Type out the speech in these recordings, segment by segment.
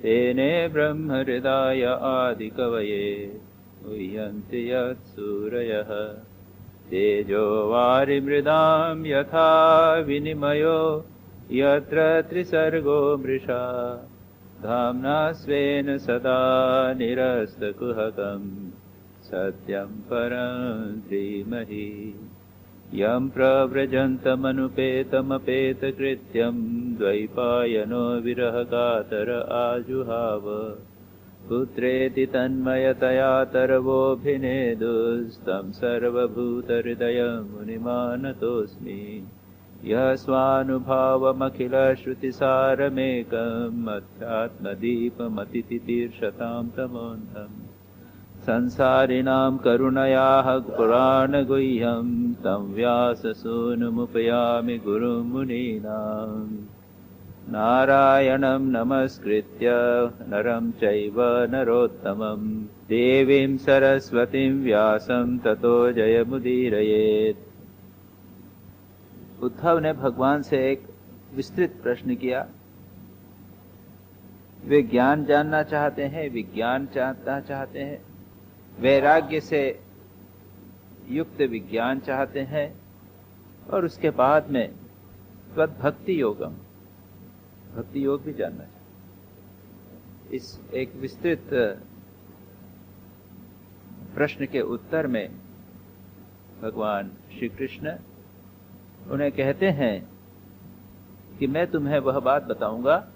तेने ब्रह्महृदाय आदिकवये मुह्यन्ति यत्सूरयः तेजो वारिमृदां यथा विनिमयो यत्र त्रिसर्गो मृषा धाम्ना स्वेन सदा निरस्तकुहकं सत्यं परं धीमहि यं प्रव्रजन्तमनुपेतमपेतकृत्यं द्वैपायनो विरहकातर आजुहाव पुत्रेति तन्मयतया तरवोऽभिनेदुस्तं सर्वभूतहृदयं मुनिमानतोऽस्मि यः स्वानुभावमखिलश्रुतिसारमेकम् अध्यात्मदीपमतितितीर्षतां तमोऽन्धम् संसारिणां करुणयाः पुराणगुह्यं तं व्याससूनुमुपयामि गुरुं मुनीनाम् नारायणं नमस्कृत्य नरं चैव नरोत्तमं देवीं सरस्वतीं व्यासं ततो जयमुदीरयेत्। उद्धव ने भगवान से एक विस्तृत प्रश्न किया। वे ज्ञान जानना चाहते हैं, विज्ञान जानना चाहते हैं, वैराग्य से युक्त विज्ञान चाहते हैं और उसके बाद में त्वद्भक्ति योगम, भक्ति योग भी जानना चाहते। इस एक विस्तृत प्रश्न के उत्तर में भगवान श्री कृष्ण उन्हें कहते हैं कि मैं तुम्हें वह बात बताऊंगा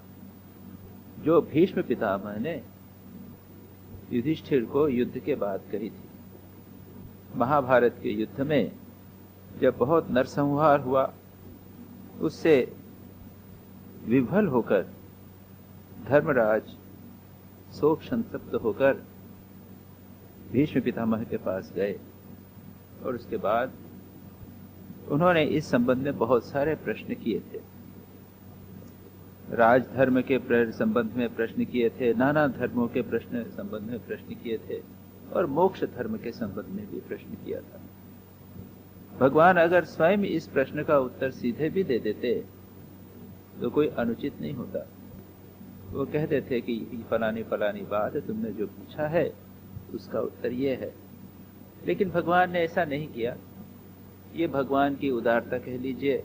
जो भीष्म पितामह ने युधिष्ठिर को युद्ध के बाद कही थी। महाभारत के युद्ध में जब बहुत नरसंहार हुआ, उससे विभल होकर धर्मराज शोक संतप्त होकर भीष्म पितामह के पास गए और उसके बाद उन्होंने इस संबंध में बहुत सारे प्रश्न किए थे। राजधर्म के संबंध में प्रश्न किए थे, नाना धर्मों के प्रश्न संबंध में प्रश्न किए थे और मोक्ष धर्म के संबंध में भी प्रश्न किया था। भगवान अगर स्वयं इस प्रश्न का उत्तर सीधे भी दे देते तो कोई अनुचित नहीं होता। वो कह देते कि फलानी फलानी बात तुमने जो पूछा है उसका उत्तर ये है, लेकिन भगवान ने ऐसा नहीं किया। ये भगवान की उदारता कह लीजिए।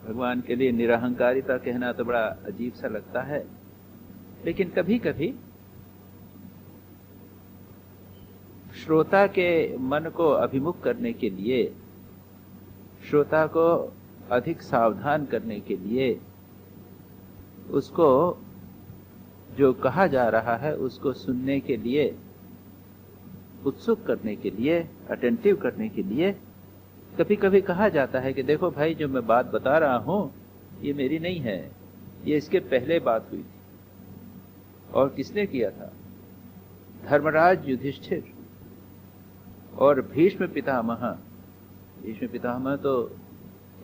भगवान के लिए निरहंकारिता कहना तो बड़ा अजीब सा लगता है, लेकिन कभी कभी श्रोता के मन को अभिमुख करने के लिए, श्रोता को अधिक सावधान करने के लिए, उसको जो कहा जा रहा है उसको सुनने के लिए, उत्सुक करने के लिए, अटेंटिव करने के लिए कभी कभी कहा जाता है कि देखो भाई, जो मैं बात बता रहा हूं ये मेरी नहीं है, ये इसके पहले बात हुई थी। और किसने किया था? धर्मराज युधिष्ठिर और भीष्म पितामह। भीष्म पितामह तो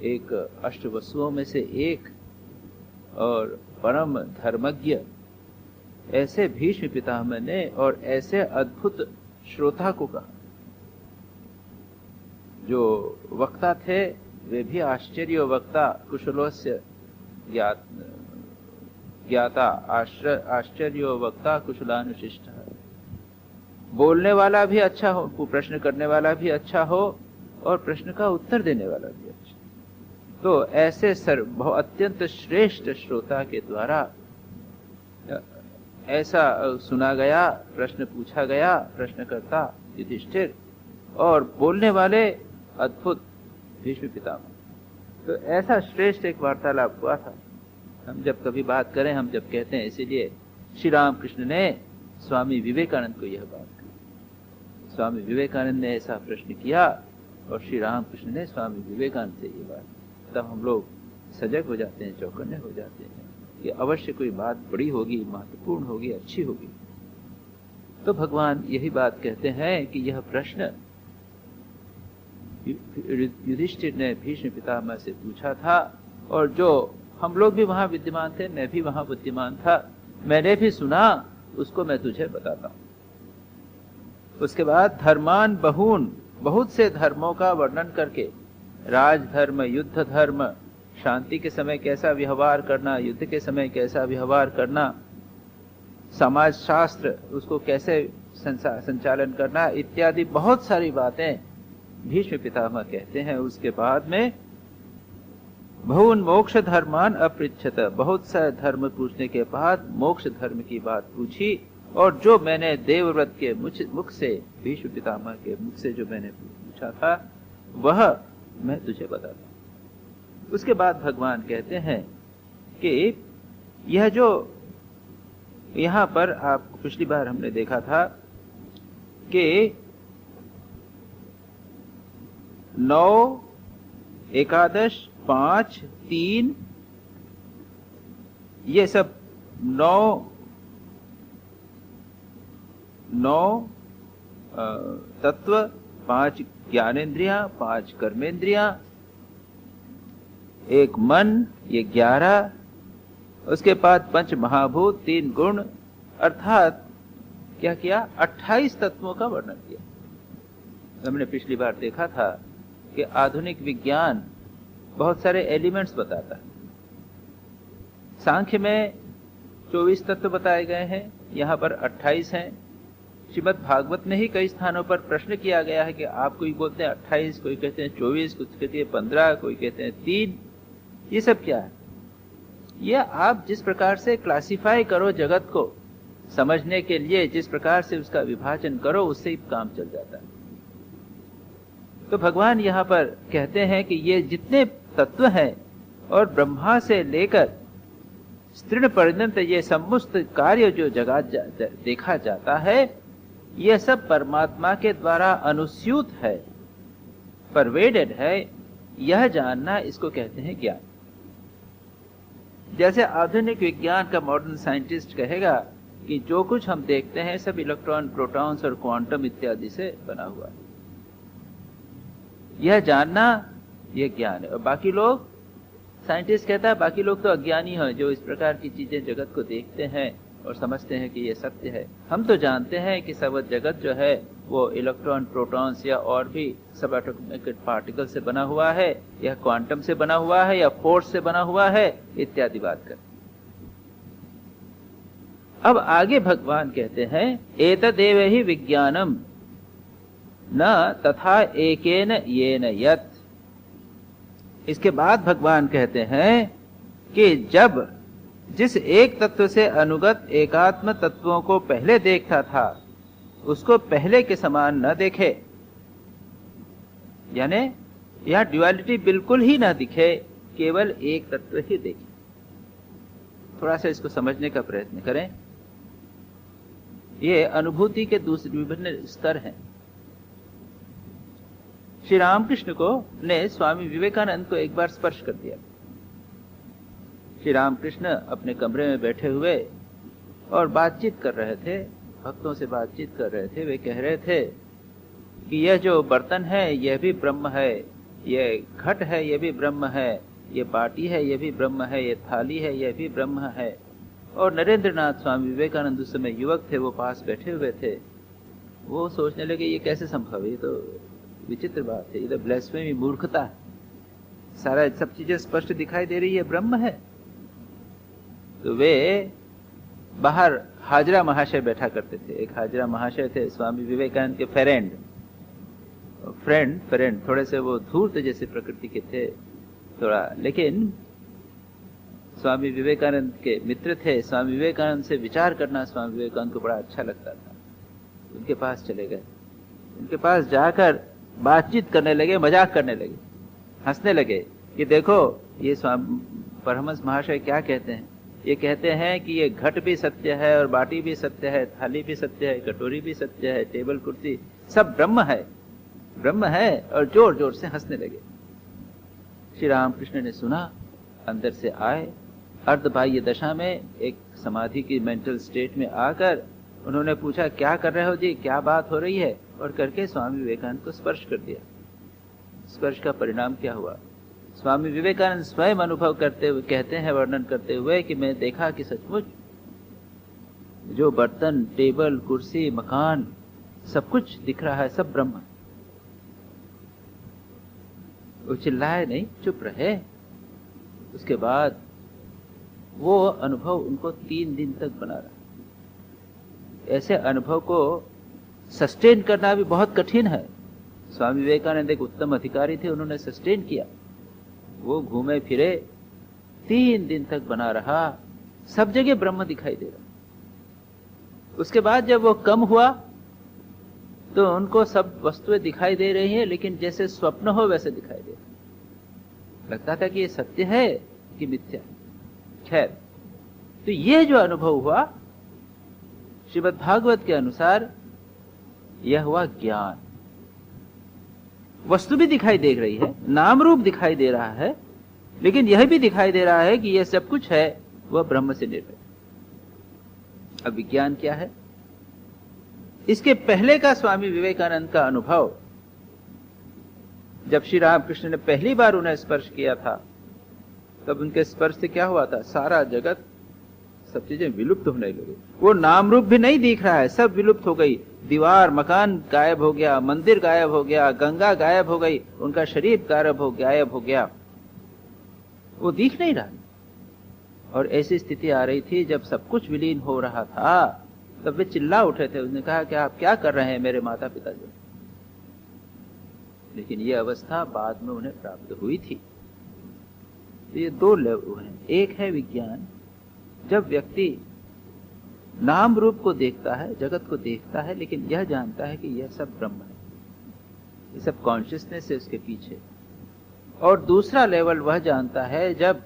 एक अष्टवसुओं में से एक और परम धर्मज्ञ, ऐसे भीष्म पितामह ने और ऐसे अद्भुत श्रोता को कहा। जो वक्ता थे वे भी आश्चर्य वक्ता, कुशलोस्य ज्ञाता, आश्चर्य वक्ता कुशलानुशिष्ट। बोलने वाला भी अच्छा हो, प्रश्न करने वाला भी अच्छा हो और प्रश्न का उत्तर देने वाला भी अच्छा। तो ऐसे अत्यंत श्रेष्ठ श्रोता के द्वारा ऐसा सुना गया, प्रश्न पूछा गया, प्रश्नकर्ता युधिष्ठिर और बोलने वाले अद्भुत भीष्म पितामह। तो ऐसा श्रेष्ठ एक वार्तालाप हुआ था। हम जब कभी बात करें, हम जब कहते हैं, इसीलिए श्री रामकृष्ण ने स्वामी विवेकानंद को यह बात कही। स्वामी विवेकानंद ने ऐसा प्रश्न किया और श्री रामकृष्ण ने स्वामी विवेकानंद से ये बात, तब हम लोग सजग हो जाते हैं, चौकन्ने हो जाते हैं कि अवश्य कोई बात बड़ी होगी, महत्वपूर्ण होगी, अच्छी होगी। तो भगवान यही बात कहते हैं कि यह प्रश्न युधिष्ठिर ने भीष्म पितामह से पूछा था और जो हम लोग भी वहां विद्यमान थे, मैं भी वहां विद्यमान था, मैंने भी सुना, उसको मैं तुझे बताता हूं। उसके बाद धर्मान बहून, बहुत से धर्मों का वर्णन करके, राजधर्म, युद्ध धर्म, शांति के समय कैसा व्यवहार करना, युद्ध के समय कैसा व्यवहार करना, समाज शास्त्र उसको कैसे संचालन करना इत्यादि बहुत सारी बातें भीष्म पितामह कहते हैं। उसके बाद में बहुन मोक्ष धर्मान अपृच्छत, बहुत सा धर्म पूछने के बाद मोक्ष धर्म की बात पूछी, और जो मैंने देवव्रत के मुख से, भीष्म पितामह के मुख से जो मैंने पूछा था वह मैं तुझे बताता हूं। उसके बाद भगवान कहते हैं कि यह जो यहां पर आपको पिछली बार हमने देखा था कि 9, 11, 5, 3 ये सब 9 तत्व, 5 ज्ञानेंद्रियां, 5 कर्मेंद्रियां, 1 मन, ये 11, उसके बाद 5 महाभूत, 3 गुण, अर्थात क्या किया, 28 तत्वों का वर्णन किया। हमने पिछली बार देखा था कि आधुनिक विज्ञान बहुत सारे एलिमेंट्स बताता है। सांख्य में 24 तत्व बताए गए हैं, यहाँ पर 28 हैं। श्रीमद् भागवत में ही कई स्थानों पर प्रश्न किया गया है कि आप कोई बोलते हैं 28, कोई कहते हैं 24, कुछ कहते हैं 15, कोई कहते हैं 3, ये सब क्या है? ये आप जिस प्रकार से क्लासिफाई करो जगत को समझने के लिए, जिस प्रकार से उसका विभाजन करो, उससे ही काम चल जाता है। तो भगवान यहाँ पर कहते हैं कि ये जितने तत्व हैं और ब्रह्मा से लेकर स्त्रीण पर्यंत ये समस्त कार्य जो जगत देखा जाता है, यह सब परमात्मा के द्वारा अनुस्यूत है, परवेडेड है। यह जानना, इसको कहते हैं ज्ञान। जैसे आधुनिक विज्ञान का मॉडर्न साइंटिस्ट कहेगा कि जो कुछ हम देखते हैं सब इलेक्ट्रॉन, प्रोटॉन्स और क्वांटम इत्यादि से बना हुआ है। यह जानना, यह ज्ञान है। और बाकी लोग, साइंटिस्ट कहता है बाकी लोग तो अज्ञानी हैं, जो इस प्रकार की चीजें जगत को देखते हैं और समझते हैं कि यह सत्य है। हम तो जानते हैं कि सब जगत जो है वो इलेक्ट्रॉन, प्रोटॉन्स या और भी सब एटॉमिक पार्टिकल से बना हुआ है, या क्वांटम से बना हुआ है, या फोर्स से बना हुआ है, इत्यादि बात कर। अब आगे भगवान कहते हैं एतदेव ही विज्ञानम न तथा एकेन येन यत्। इसके बाद भगवान कहते हैं कि जब जिस एक तत्व से अनुगत एकात्म तत्वों को पहले देखता था, उसको पहले के समान न देखे, यानी यह ड्युअलिटी बिल्कुल ही ना दिखे, केवल एक तत्व ही देखे। थोड़ा सा इसको समझने का प्रयत्न करें। ये अनुभूति के दूसरे विभिन्न स्तर हैं। श्री रामकृष्ण को ने स्वामी विवेकानंद को एक बार स्पर्श कर दिया। श्री रामकृष्ण अपने कमरे में बैठे हुए और बातचीत कर रहे थे, भक्तों से बातचीत कर रहे थे। वे कह रहे थे कि यह जो बर्तन है यह भी ब्रह्म है, यह घट है यह भी ब्रह्म है, यह बाटी है यह भी ब्रह्म है, यह थाली है यह भी ब्रह्म है। और नरेंद्रनाथ स्वामी विवेकानंद उस समय युवक थे, वो पास बैठे हुए थे। वो सोचने लगे ये कैसे संभव है, ये तो विचित्र बात है, ये तो ब्लेस्फेमी, मूर्खता है। सारा सब चीजें स्पष्ट दिखाई दे रही है, ब्रह्म है। तो वे बाहर हाजरा महाशय बैठा करते थे। एक हाजरा महाशय थे स्वामी विवेकानंद के फ्रेंड, थोड़े से वो धूर्त जैसे प्रकृति के थे थोड़ा, लेकिन स्वामी विवेकानंद के मित्र थे। स्वामी विवेकानंद से विचार करना स्वामी विवेकानंद को बड़ा अच्छा लगता था। उनके पास चले गए, उनके पास जाकर बातचीत करने लगे, मजाक करने लगे, हंसने लगे कि देखो ये स्वामी परमहंस महाशय क्या कहते हैं। ये कहते हैं कि ये घट भी सत्य है और बाटी भी सत्य है, थाली भी सत्य है, कटोरी भी सत्य है, टेबल कुर्सी सब ब्रह्म है, ब्रह्म है। और जोर जोर से हंसने लगे। श्री रामकृष्ण ने सुना, अंदर से आए, अर्धबाह्य दशा में एक समाधि की मेंटल स्टेट में आकर उन्होंने पूछा क्या कर रहे हो जी, क्या बात हो रही है, और करके स्वामी विवेकानंद को स्पर्श कर दिया। स्पर्श का परिणाम क्या हुआ, स्वामी विवेकानंद स्वयं अनुभव करते हुए कहते हैं, वर्णन करते हुए कि मैं देखा कि सचमुच जो बर्तन, टेबल, कुर्सी, मकान सब कुछ दिख रहा है, सब ब्रह्म। वो चिल्लाए नहीं, चुप रहे। उसके बाद वो अनुभव उनको 3 दिन तक बना रहा। ऐसे अनुभव को सस्टेन करना भी बहुत कठिन है। स्वामी विवेकानंद एक उत्तम अधिकारी थे, उन्होंने सस्टेन किया। वो घूमे फिरे, 3 दिन तक बना रहा, सब जगह ब्रह्म दिखाई दे रहा। उसके बाद जब वो कम हुआ तो उनको सब वस्तुएं दिखाई दे रही हैं, लेकिन जैसे स्वप्न हो वैसे दिखाई दे रहा। लगता था कि ये सत्य है कि मिथ्या। खैर, तो ये जो अनुभव हुआ श्रीमद् भागवत के अनुसार यह हुआ ज्ञान। वस्तु भी दिखाई दे रही है, नाम रूप दिखाई दे रहा है, लेकिन यह भी दिखाई दे रहा है कि यह सब कुछ है वह ब्रह्म से निर्मित। अब विज्ञान क्या है? इसके पहले का स्वामी विवेकानंद का अनुभव, जब श्री रामकृष्ण ने पहली बार उन्हें स्पर्श किया था, तब उनके स्पर्श से क्या हुआ था? सारा जगत, सब चीजें विलुप्त होने लगी। वो नाम रूप भी नहीं दिख रहा है, सब विलुप्त हो गई। दीवार, मकान गायब हो गया, मंदिर गायब हो गया, गंगा गायब हो गई, उनका शरीर गायब हो गया, वो दिख नहीं रहा। और ऐसी स्थिति आ रही थी जब सब कुछ विलीन हो रहा था, तब वे चिल्ला उठे थे। उसने कहा कि आप क्या कर रहे हैं मेरे माता पिता जो। लेकिन ये अवस्था बाद में उन्हें प्राप्त हुई थी। तो ये 2 लेवल हैं। एक है विज्ञान, जब व्यक्ति नाम रूप को देखता है, जगत को देखता है, लेकिन यह जानता है कि यह सब ब्रह्म है, ये सब कॉन्शियसनेस है उसके पीछे। और दूसरा लेवल वह जानता है जब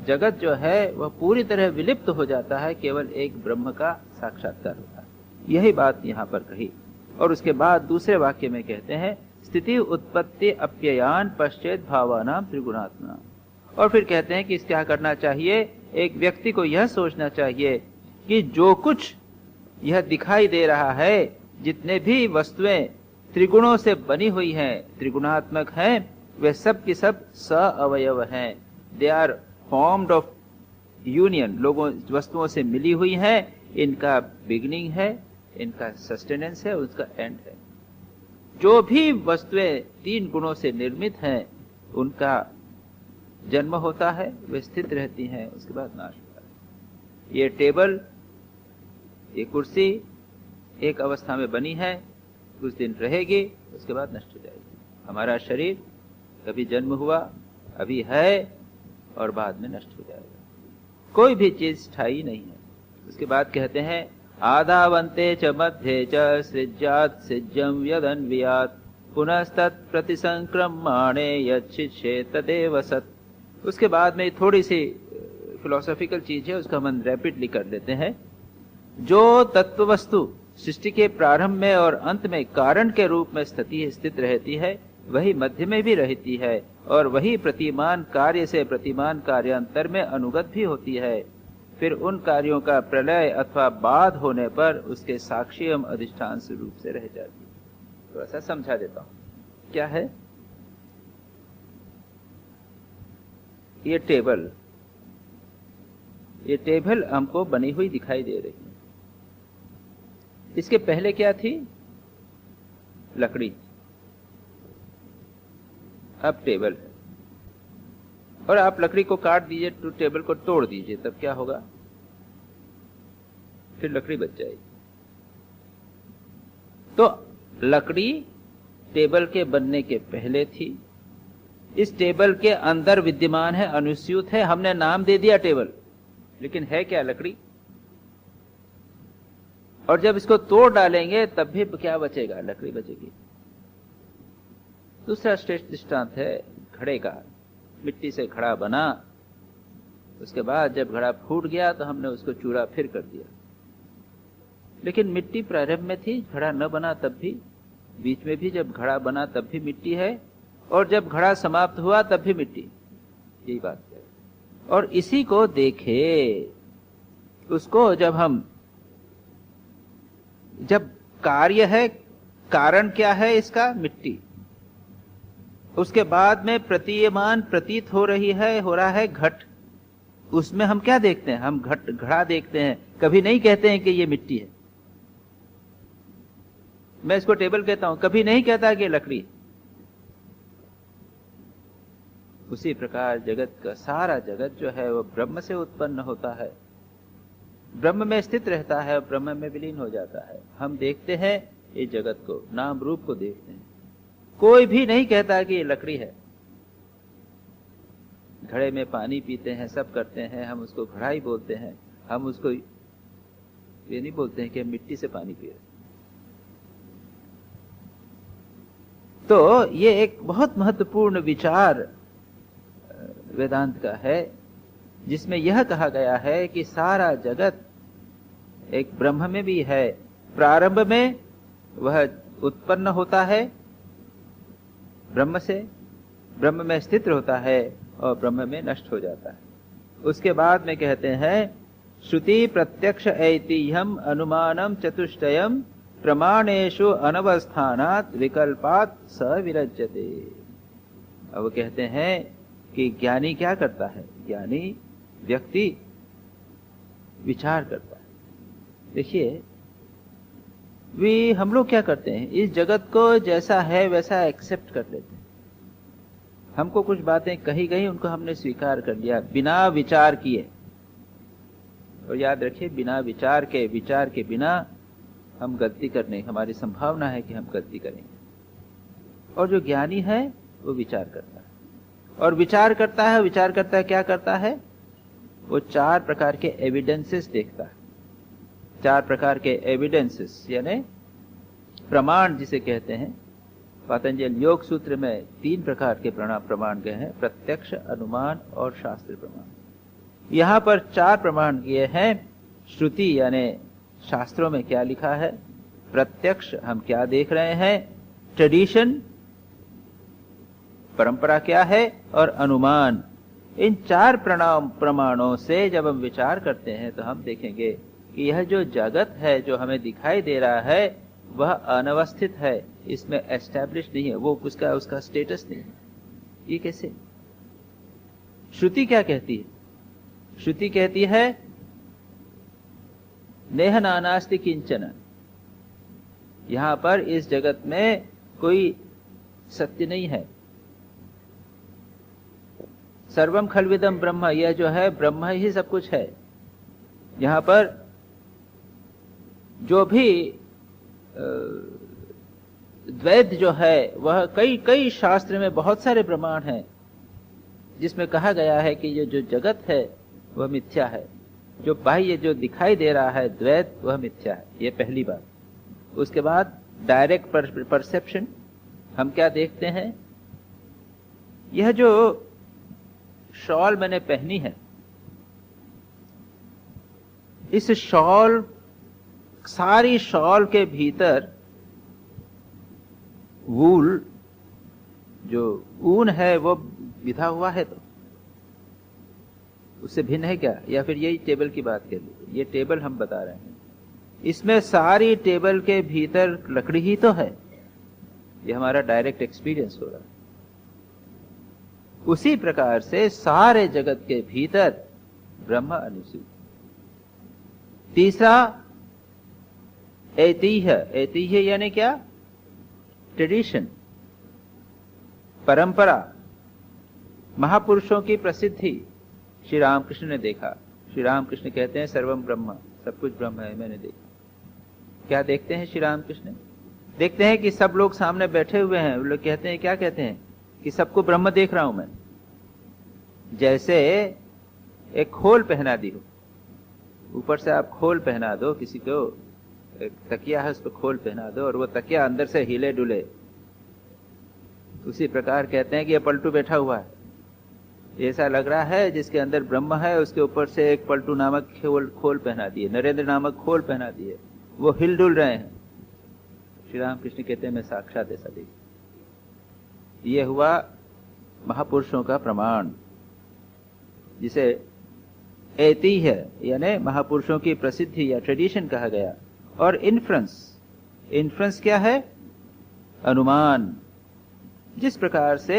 जगत जो है वह पूरी तरह विलिप्त हो जाता है, केवल एक ब्रह्म का साक्षात्कार होता है। यही बात यहां पर कही। और उसके बाद दूसरे वाक्य में कहते हैं स्थिति उत्पत्ति अप्ययान पश्चेत भावानाम त्रिगुणात्मना। और फिर कहते हैं कि क्या करना चाहिए? एक व्यक्ति को यह सोचना चाहिए कि जो कुछ यह दिखाई दे रहा है, जितने भी वस्तुएं त्रिगुणों से बनी हुई हैं, त्रिगुणात्मक हैं, वे सब की सब सअवयव हैं। They are formed of union, लोगों वस्तुओं से मिली हुई हैं। इनका बिगिनिंग है, इनका सस्टेनेंस है, उसका एंड है। जो भी वस्तुएं 3 गुणों से निर्मित हैं, उनका जन्म होता है, वे स्थित रहती हैं, उसके बाद नाश होता है। ये टेबल, ये कुर्सी एक अवस्था में बनी है, कुछ दिन रहेगी, उसके बाद नष्ट हो जाएगी। हमारा शरीर कभी जन्म हुआ, अभी है, और बाद में नष्ट हो जाएगा। कोई भी चीज स्थायी नहीं है। उसके बाद कहते हैं आदावंते च मध्ये च सृज्यात् सृज्यं यदन्वियात् पुनस्तत् प्रतिसंक्रमणे यच्छिष्ये तदेव सत्। उसके बाद में थोड़ी सी फिलोसॉफिकल चीज है, उसका हम रैपिडली कर लेते हैं। जो तत्व वस्तु सृष्टि के प्रारंभ में और अंत में कारण के रूप में स्थित रहती है, वही मध्य में भी रहती है, और वही प्रतिमान कार्य से प्रतिमान कार्यांतर में अनुगत भी होती है। फिर उन कार्यों का प्रलय अथवा बाध होने पर उसके साक्षी एवं अधिष्ठान रूप से रह जाती है। थोड़ा सा समझा देता हूं क्या है। ये टेबल हमको बनी हुई दिखाई दे रही है। इसके पहले क्या थी? लकड़ी। अब टेबल है, और आप लकड़ी को काट दीजिए तो टेबल को तोड़ दीजिए, तब क्या होगा? फिर लकड़ी बच जाएगी। तो लकड़ी टेबल के बनने के पहले थी। इस टेबल के अंदर विद्यमान है, अनुस्यूत है, हमने नाम दे दिया टेबल, लेकिन है क्या? लकड़ी। और जब इसको तोड़ डालेंगे तब भी क्या बचेगा? लकड़ी बचेगी। दूसरा श्रेष्ठ दृष्टांत है घड़े का। मिट्टी से घड़ा बना, उसके बाद जब घड़ा फूट गया तो हमने उसको चूरा फिर कर दिया। लेकिन मिट्टी प्रारंभ में थी, घड़ा न बना तब भी, बीच में भी जब घड़ा बना तब भी मिट्टी है, और जब घड़ा समाप्त हुआ तब भी मिट्टी। यही बात है। और इसी को देखे, उसको जब कार्य है, कारण क्या है इसका? मिट्टी। उसके बाद में प्रतीयमान प्रतीत हो रहा है घट। उसमें हम क्या देखते हैं? हम घड़ा देखते हैं, कभी नहीं कहते हैं कि ये मिट्टी है। मैं इसको टेबल कहता हूं, कभी नहीं कहता कि लकड़ी। उसी प्रकार जगत का सारा जगत जो है वो ब्रह्म से उत्पन्न होता है, ब्रह्म में स्थित रहता है और ब्रह्म में विलीन हो जाता है। हम देखते हैं इस जगत को, नाम रूप को देखते हैं, कोई भी नहीं कहता कि ये लकड़ी है। घड़े में पानी पीते हैं, सब करते हैं, हम उसको घड़ा ही बोलते हैं। हम उसको ये नहीं बोलते हैं कि हम मिट्टी से पानी पी रहे। तो ये एक बहुत महत्वपूर्ण विचार वेदांत का है, जिसमें यह कहा गया है कि सारा जगत एक ब्रह्म में भी है। प्रारंभ में वह उत्पन्न होता है ब्रह्म से, ब्रह्म में स्थित होता है और ब्रह्म में नष्ट हो जाता है। उसके बाद में कहते हैं श्रुति प्रत्यक्ष ऐतिह्यम अनुमानम चतुष्टयम प्रमाणेषु अनवस्थानात् विकल्पात् स विरज्यते। अब कहते हैं कि ज्ञानी क्या करता है? ज्ञानी व्यक्ति विचार करता है। देखिए, हम लोग क्या करते हैं, इस जगत को जैसा है वैसा एक्सेप्ट कर लेते हैं। हमको कुछ बातें कही गई, उनको हमने स्वीकार कर लिया बिना विचार किए। और याद रखिए, बिना विचार के बिना हम गलती करने, हमारी संभावना है कि हम गलती करेंगे। और जो ज्ञानी है वो विचार करता है, और विचार करता है क्या करता है? वो 4 प्रकार के एविडेंसेस देखता है। 4 प्रकार के एविडेंसेस यानी प्रमाण जिसे कहते हैं। पतंजलि योग सूत्र में 3 प्रकार के प्रमाण गए हैं, प्रत्यक्ष, अनुमान और शास्त्र प्रमाण। यहां पर 4 प्रमाण किए हैं। श्रुति यानी शास्त्रों में क्या लिखा है, प्रत्यक्ष हम क्या देख रहे हैं, ट्रेडिशन परंपरा क्या है, और अनुमान। इन 4 प्रमाणों से जब हम विचार करते हैं तो हम देखेंगे कि यह जो जगत है जो हमें दिखाई दे रहा है वह अनवस्थित है, इसमें एस्टैब्लिश नहीं है, वो उसका स्टेटस नहीं है। ये कैसे? श्रुति क्या कहती है? श्रुति कहती है नेह नानास्ति किंचन। यहां पर इस जगत में कोई सत्य नहीं है। सर्वम खल्विदम ब्रह्म, यह जो है ब्रह्म ही सब कुछ है। यहां पर जो भी द्वैत जो है वह कई शास्त्र में बहुत सारे प्रमाण हैं जिसमें कहा गया है कि ये जो जगत है वह मिथ्या है, जो बाह्य जो दिखाई दे रहा है द्वैत वह मिथ्या है। ये पहली बात। उसके बाद डायरेक्ट परसेप्शन, हम क्या देखते हैं, यह जो शॉल मैंने पहनी है, इस शॉल, सारी शॉल के भीतर वूल जो ऊन है वो बिधा हुआ है, तो उससे भिन्न है क्या? या फिर यही टेबल की बात कर लीजिए, ये टेबल हम बता रहे हैं, इसमें सारी टेबल के भीतर लकड़ी ही तो है। ये हमारा डायरेक्ट एक्सपीरियंस हो रहा है। उसी प्रकार से सारे जगत के भीतर ब्रह्म अनुसूत। तीसरा ऐतिह्य। ऐतिह्य यानी क्या? ट्रेडिशन, परंपरा, महापुरुषों की प्रसिद्धि। श्री रामकृष्ण ने देखा, श्री रामकृष्ण कहते हैं सर्वम ब्रह्म, सब कुछ ब्रह्म है, मैंने देखा। क्या देखते हैं श्री रामकृष्ण? देखते हैं कि सब लोग सामने बैठे हुए हैं, वो लोग कहते हैं, क्या कहते हैं कि सबको ब्रह्म देख रहा हूं मैं। जैसे एक खोल पहना दी हो, ऊपर से आप खोल पहना दो किसी को, एक तकिया है उस पर खोल पहना दो और वो तकिया अंदर से हिले डुले, उसी प्रकार कहते हैं कि ये पलटू बैठा हुआ है, ऐसा लग रहा है जिसके अंदर ब्रह्म है, उसके ऊपर से एक पलटू नामक खोल पहना दिए, नरेंद्र नामक खोल पहना दिए, वो हिल डुल रहे हैं। श्री रामकृष्ण कहते हैं मैं साक्षात ऐसा देख। ये हुआ महापुरुषों का प्रमाण, जिसे ऐतिह्य यानी महापुरुषों की प्रसिद्धि या ट्रेडिशन कहा गया। और इन्फ्रेंस, इन्फ्रेंस क्या है? अनुमान। जिस प्रकार से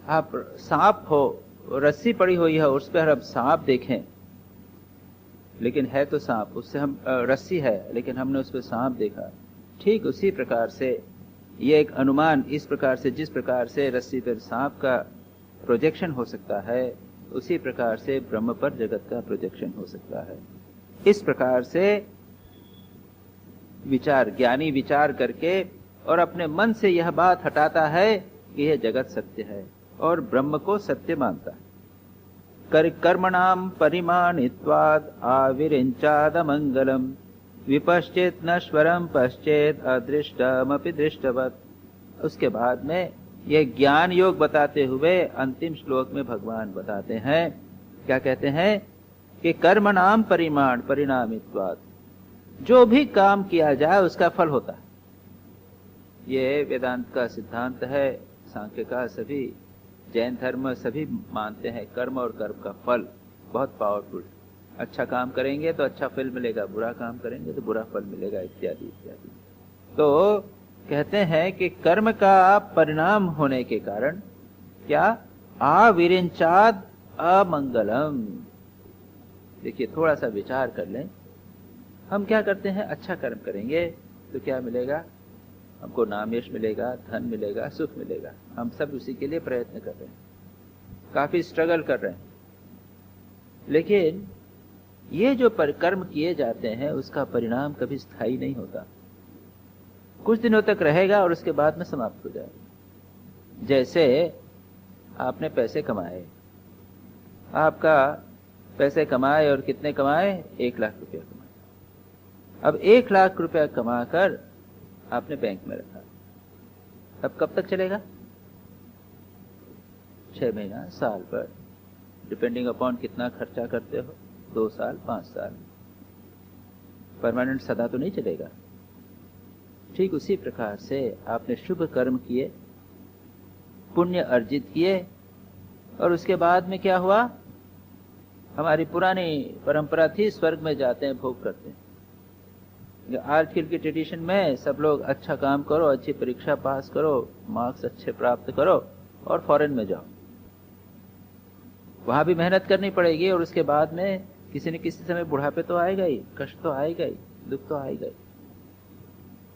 आप सांप हो, रस्सी पड़ी हुई है, उस पर हम सांप देखें, लेकिन है तो सांप, उससे हम रस्सी है लेकिन हमने उस पर सांप देखा। ठीक उसी प्रकार से ये एक अनुमान इस प्रकार से, जिस प्रकार से रस्सी पर सांप का प्रोजेक्शन हो सकता है, उसी प्रकार से ब्रह्म पर जगत का प्रोजेक्शन हो सकता है। इस प्रकार से विचार, ज्ञानी विचार करके और अपने मन से यह बात हटाता है कि यह जगत सत्य है और ब्रह्म को सत्य मानता है। कर्मणाम परिमाणित्वाद आविरिंचाद मंगलम विपश्चेत नश्वरम पश्चेत अदृष्टमपि दृष्टवत। उसके बाद में यह ज्ञान योग बताते हुए अंतिम श्लोक में भगवान बताते हैं, क्या कहते हैं कि कर्मणाम परिमाण परिणामित्वाद, जो भी काम किया जाए उसका फल होता है। ये वेदांत का सिद्धांत है, सांख्य का, सभी जैन धर्म सभी मानते हैं कर्म और कर्म का फल बहुत पावरफुल। अच्छा काम करेंगे तो अच्छा फल मिलेगा, बुरा काम करेंगे तो बुरा फल मिलेगा, इत्यादि इत्यादि। तो कहते हैं कि कर्म का परिणाम होने के कारण क्या, आविरिंचाद अमंगलम। देखिए, थोड़ा सा विचार कर लें, हम क्या करते हैं, अच्छा कर्म करेंगे तो क्या मिलेगा, हमको नाम यश मिलेगा, धन मिलेगा, सुख मिलेगा। हम सब उसी के लिए प्रयत्न कर रहे हैं, काफी स्ट्रगल कर रहे हैं। लेकिन ये जो कर्म किए जाते हैं उसका परिणाम कभी स्थायी नहीं होता, कुछ दिनों तक रहेगा और उसके बाद में समाप्त हो जाएगा। जैसे आपने पैसे कमाए, आपका पैसे कमाए और कितने कमाए, 1 लाख रुपया कमाए। अब 1 लाख रुपया कमाकर आपने बैंक में रखा, अब कब तक चलेगा, 6 महीना, साल पर, डिपेंडिंग अपॉन कितना खर्चा करते हो, 2 साल, 5 साल, परमानेंट सदा तो नहीं चलेगा। ठीक उसी प्रकार से आपने शुभ कर्म किए, पुण्य अर्जित किए, और उसके बाद में क्या हुआ, हमारी पुरानी परंपरा थी, स्वर्ग में जाते हैं, भोग करते हैं। आजकल की ट्रेडिशन में सब लोग अच्छा काम करो, अच्छी परीक्षा पास करो, मार्क्स अच्छे प्राप्त करो और फॉरेन में जाओ, वहां भी मेहनत करनी पड़ेगी और उसके बाद में किसी न किसी समय बुढ़ापे तो आएगा ही, कष्ट तो आएगा ही, दुख तो आएगा ही।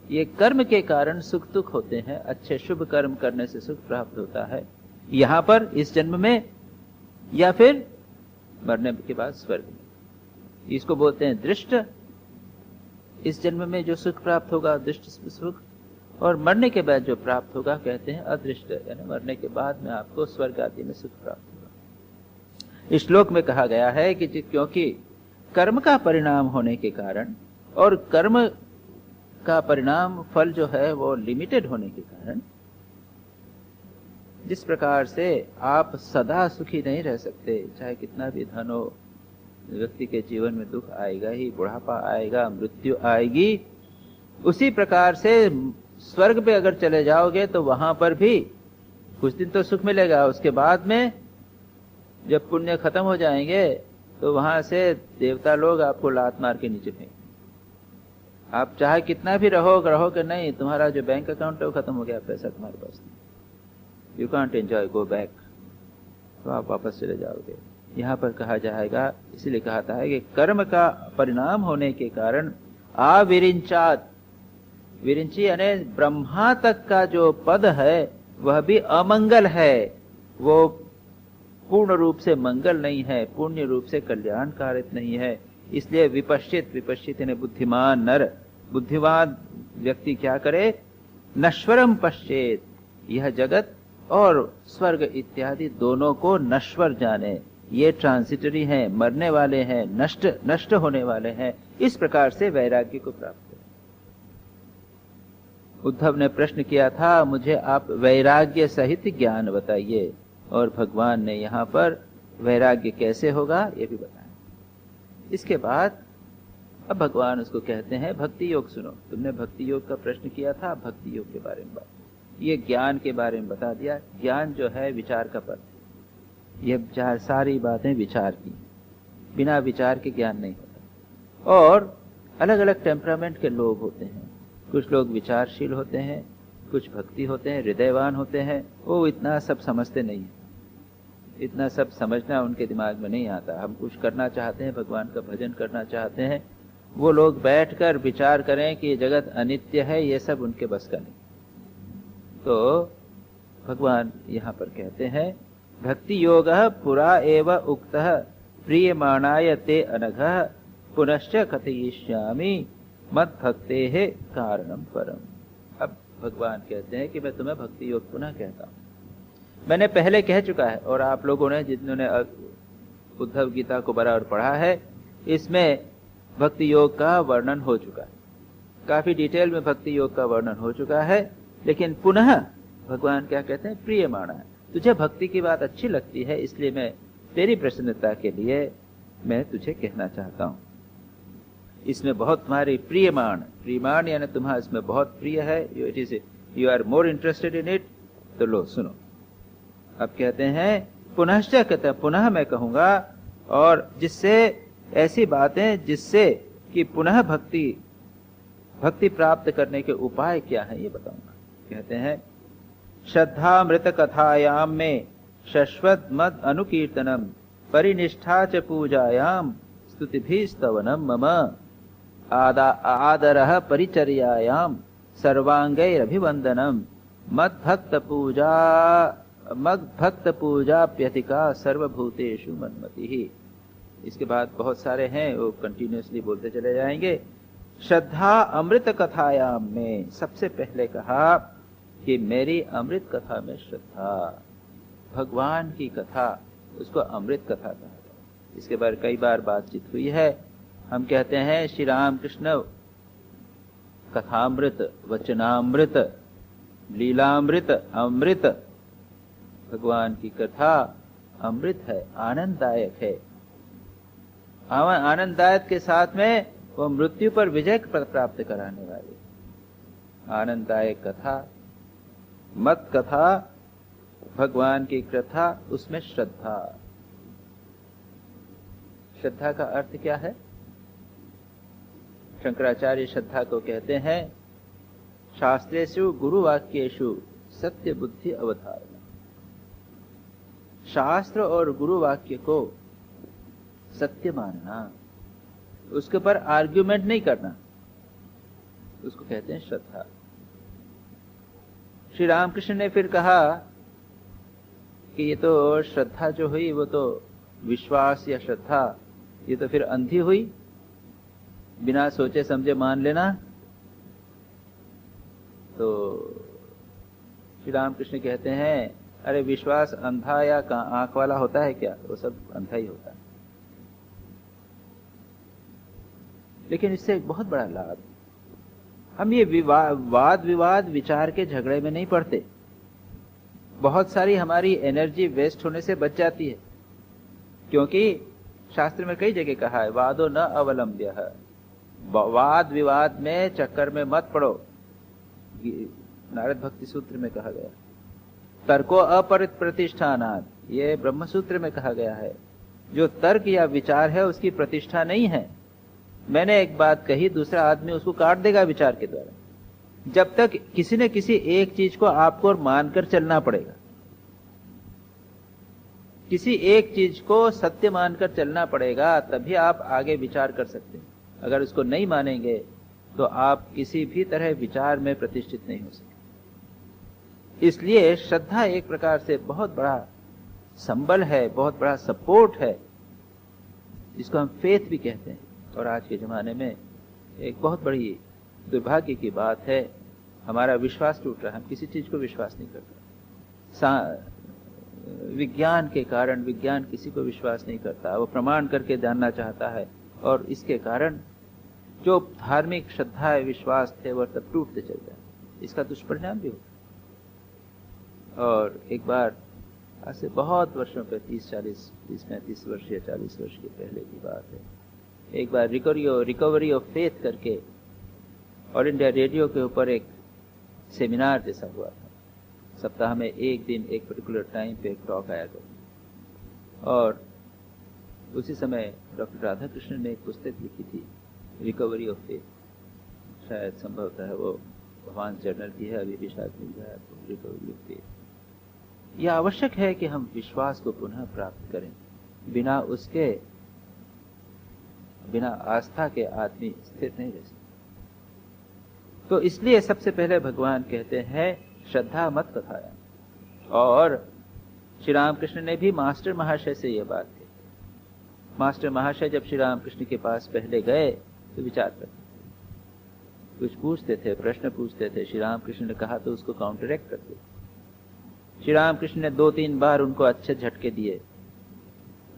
ये कर्म के कारण सुख दुख होते हैं, अच्छे शुभ कर्म करने से सुख प्राप्त होता है, यहां पर इस जन्म में या फिर मरने के बाद स्वर्ग में। इसको बोलते हैं दृष्ट। इस जन्म में जो सुख प्राप्त होगा दृष्ट सुख, और मरने के बाद जो प्राप्त होगा कहते हैं अदृष्ट, यानी मरने के बाद में आपको स्वर्ग आदि में सुख प्राप्त होगा। इस श्लोक में कहा गया है कि क्योंकि कर्म का परिणाम होने के कारण और कर्म का परिणाम फल जो है वो लिमिटेड होने के कारण, जिस प्रकार से आप सदा सुखी नहीं रह सकते, चाहे कितना भी धन हो, व्यक्ति के जीवन में दुख आएगा ही, बुढ़ापा आएगा, मृत्यु आएगी। उसी प्रकार से स्वर्ग पे अगर चले जाओगे तो वहां पर भी कुछ दिन तो सुख मिलेगा, उसके बाद में जब पुण्य खत्म हो जाएंगे तो वहां से देवता लोग आपको लात मार के नीचे फेंक। आप चाहे कितना भी रहो कि नहीं, तुम्हारा जो बैंक अकाउंट है वो खत्म हो गया, पैसा तुम्हारे पास नहीं, you can't enjoy, go back, तो आप वापस चले जाओगे। यहाँ पर कहा जाएगा, इसलिए कहता है कि कर्म का परिणाम होने के कारण आविरिंचात, विरिंची यानी ब्रह्मा तक का जो पद है वह भी अमंगल है, वो पूर्ण रूप से मंगल नहीं है, पूर्ण रूप से कल्याणकारक नहीं है। इसलिए विपश्चित, विपश्चित यानी बुद्धिमान नर, बुद्धिमान व्यक्ति क्या करे, नश्वरम पश्चेत, यह जगत और स्वर्ग इत्यादि दोनों को नश्वर जाने, ये ट्रांसिटरी हैं, मरने वाले हैं, नष्ट होने वाले हैं। इस प्रकार से वैराग्य को प्राप्त करें। उद्धव ने प्रश्न किया था, मुझे आप वैराग्य सहित ज्ञान बताइए, और भगवान ने यहाँ पर वैराग्य कैसे होगा ये भी बताया। इसके बाद अब भगवान उसको कहते हैं भक्ति योग सुनो। तुमने भक्ति योग का प्रश्न किया था, भक्ति योग के बारे में बात, ये ज्ञान के बारे में बता दिया। ज्ञान जो है विचार का पद, ये विचार, सारी बातें विचार की, बिना विचार के ज्ञान नहीं होता। और अलग अलग टेम्परामेंट के लोग होते हैं, कुछ लोग विचारशील होते हैं, कुछ भक्ति होते हैं, हृदयवान होते हैं, वो इतना सब समझते नहीं है, इतना सब समझना उनके दिमाग में नहीं आता। हम कुछ करना चाहते हैं, भगवान का भजन करना चाहते हैं, वो लोग बैठकर विचार करें कि ये जगत अनित्य है, ये सब उनके बस का नहीं। तो भगवान यहाँ पर कहते हैं भक्ति योग पुरा एव उक्तः प्रीयमाणाय ते अनघः पुनश्च कथयिष्यामि मद भक्तेः कारणम परम। अब भगवान कहते हैं कि मैं तुम्हें भक्ति योग पुनः कहता हूँ। मैंने पहले कह चुका है और आप लोगों ने जिन्होंने उद्धव गीता को बराबर पढ़ा है, इसमें भक्ति योग का वर्णन हो चुका है, काफी डिटेल में भक्ति योग का वर्णन हो चुका है। लेकिन पुनः भगवान क्या कहते हैं, प्रियमाणा है। तुझे भक्ति की बात अच्छी लगती है, इसलिए मैं तेरी प्रसन्नता के लिए मैं तुझे कहना चाहता हूं। इसमें बहुत तुम्हारी प्रियमाण यानी तुम्हारा इसमें बहुत प्रिय है, it is you are more interested in it. तो लो सुनो, अब कहते हैं पुनश्च, कहते हैं पुनः मैं कहूंगा, और जिससे ऐसी बातें जिससे कि पुनः भक्ति प्राप्त करने के उपाय क्या है ये बताऊंगा। कहते हैं श्रद्धामृत कथायाम में शश्वत मद अनुकीर्तनम परिनिष्ठा च पूजायाम स्तुतिभिः स्तवनम मम आदरः परिचर्यायाम सर्वांगैरभिवंदनम मद भक्त पूजाप्यधिका सर्वभूतेषु मन्मतिः। इसके बाद बहुत सारे हैं, वो कंटिन्यूअसली बोलते चले जाएंगे। श्रद्धा अमृत कथायाम में सबसे पहले कहा कि मेरी अमृत कथा में श्रद्धा, भगवान की कथा, उसको अमृत कथा कहा जाए। इसके बारे कई बार बातचीत हुई है। हम कहते हैं श्री राम कृष्ण कथामृत, वचनामृत, लीलामृत, अमृत। भगवान की कथा अमृत है, आनंददायक है। आनंददायक के साथ में वो मृत्यु पर विजय प्राप्त कराने वाली आनंददायक कथा, मत कथा, भगवान की कथा, उसमें श्रद्धा। श्रद्धा का अर्थ क्या है? शंकराचार्य श्रद्धा को कहते हैं शास्त्रेषु गुरुवाक्येषु सत्य बुद्धि अवधारणा। शास्त्र और गुरु वाक्य को सत्य मानना, उसके ऊपर आर्ग्यूमेंट नहीं करना, उसको कहते हैं श्रद्धा। श्री रामकृष्ण ने फिर कहा कि ये तो श्रद्धा जो हुई वो तो विश्वास या श्रद्धा, ये तो फिर अंधी हुई, बिना सोचे समझे मान लेना। तो श्री रामकृष्ण कहते हैं अरे विश्वास अंधा या आंख वाला होता है क्या? वो सब अंधा ही होता है। लेकिन इससे एक बहुत बड़ा लाभ, हम ये वाद विवाद विचार के झगड़े में नहीं पड़ते। बहुत सारी हमारी एनर्जी वेस्ट होने से बच जाती है, क्योंकि शास्त्र में कई जगह कहा है वादो न अवलंब्य। वाद विवाद में चक्कर में मत पड़ो, नारद भक्ति सूत्र में कहा गया। तर्को अपरित प्रतिष्ठानात्, ये ब्रह्म सूत्र में कहा गया है। जो तर्क या विचार है उसकी प्रतिष्ठा नहीं है। मैंने एक बात कही, दूसरा आदमी उसको काट देगा विचार के द्वारा। जब तक किसी न किसी एक चीज को आपको मानकर चलना पड़ेगा, किसी एक चीज को सत्य मानकर चलना पड़ेगा, तभी आप आगे विचार कर सकते हैं। अगर उसको नहीं मानेंगे तो आप किसी भी तरह विचार में प्रतिष्ठित नहीं हो सकते। इसलिए श्रद्धा एक प्रकार से बहुत बड़ा संबल है, बहुत बड़ा सपोर्ट है, जिसको हम फेथ भी कहते हैं। और आज के जमाने में एक बहुत बड़ी दुर्भाग्य की बात है, हमारा विश्वास टूट रहा है, हम किसी चीज को विश्वास नहीं करते। विज्ञान के कारण विज्ञान किसी को विश्वास नहीं करता, वो प्रमाण करके जानना चाहता है, और इसके कारण जो धार्मिक श्रद्धा है, विश्वास थे, वह तब टूटते चल जाए। इसका दुष्परिणाम भी होता। और एक बार आज से बहुत वर्षों पे 30-35 वर्ष या 40 वर्ष के पहले की बात है, एक बार रिकवरी ऑफ फेथ करके ऑल इंडिया रेडियो के ऊपर एक सेमिनार जैसा हुआ था। सप्ताह में एक दिन एक पर्टिकुलर टाइम पे एक टॉक आया था। और उसी समय डॉक्टर राधा कृष्णन ने एक पुस्तक लिखी थी, रिकवरी ऑफ फेथ। शायद संभवतः है वो भगवान जर्नल की है, अभी भी शायद मिल जाए तो, रिकवरी ऑफ फेथ। यह आवश्यक है कि हम विश्वास को पुनः प्राप्त करें। बिना आस्था के आदमी स्थिर नहीं रह सकता। तो इसलिए सबसे पहले भगवान कहते हैं श्रद्धा मत कथाया। और श्री रामकृष्ण ने भी मास्टर महाशय से यह बात कही। मास्टर महाशय जब श्री रामकृष्ण के पास पहले गए तो विचार करते, कुछ पूछते थे, प्रश्न पूछते थे, श्री रामकृष्ण ने कहा तो उसको काउंटरैक्ट करते। श्री रामकृष्ण ने 2-3 बार उनको अच्छे झटके दिए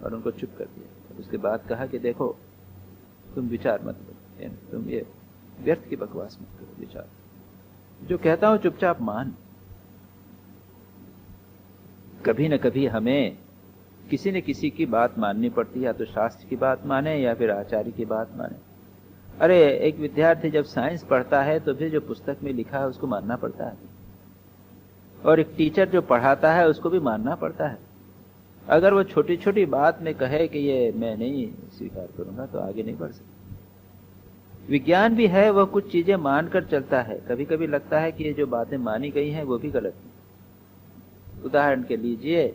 और उनको चुप कर दिया। उसके बाद कहा कि देखो, तुम विचार मत करो, तुम ये व्यर्थ की बकवास मत करो, विचार जो कहता हूं चुपचाप मान। कभी न कभी हमें किसी न किसी की बात माननी पड़ती है, या तो शास्त्र की बात माने या फिर आचार्य की बात माने। अरे एक विद्यार्थी जब साइंस पढ़ता है तो फिर जो पुस्तक में लिखा है उसको मानना पड़ता है, और एक टीचर जो पढ़ाता है उसको भी मानना पड़ता है। अगर वो छोटी छोटी बात में कहे कि ये मैं नहीं स्वीकार करूंगा तो आगे नहीं बढ़ सकता। विज्ञान भी है, वह कुछ चीजें मानकर चलता है। कभी कभी लगता है कि ये जो बातें मानी गई हैं वो भी गलत है। उदाहरण के लीजिए,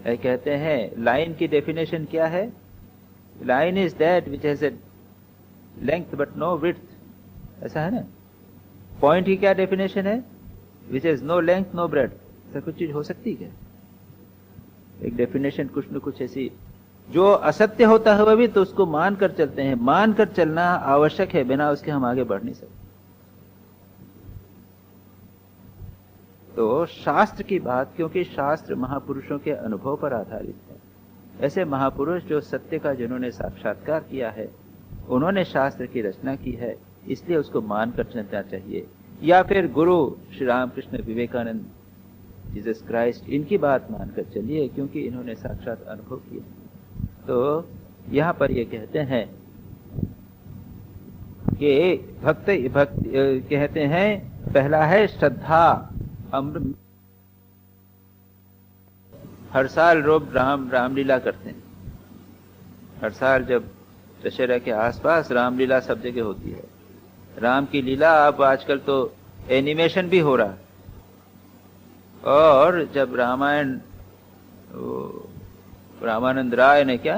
कहते हैं लाइन की डेफिनेशन क्या है? Line is that which has a length but no width, ऐसा है ना। पॉइंट की क्या डेफिनेशन है? Which has no length no breadth. ऐसा कुछ चीज हो सकती है? एक डेफिनेशन कुछ न कुछ ऐसी, जो असत्य होता है वह भी तो उसको मान कर चलते हैं। मान कर चलना आवश्यक है, बिना उसके हम आगे बढ़ नहीं सकते। तो शास्त्र की बात, क्योंकि शास्त्र महापुरुषों के अनुभव पर आधारित है। ऐसे महापुरुष जो सत्य का जिन्होंने साक्षात्कार किया है, उन्होंने शास्त्र की रचना की है, इसलिए उसको मानकर चलना चाहिए। या फिर गुरु श्री रामकृष्ण, विवेकानंद, जीसस क्राइस्ट, इनकी बात मानकर चलिए, क्योंकि इन्होंने साक्षात अनुभव किया। तो यहां पर ये कहते हैं कि भक्त कहते हैं, पहला है श्रद्धा। अमृत हर साल लोग रामलीला करते हैं। हर साल जब दशहरा के आसपास रामलीला सब जगह होती है। राम की लीला अब आजकल तो एनिमेशन भी हो रहा है। और जब रामायण, रामानंद राय ने क्या,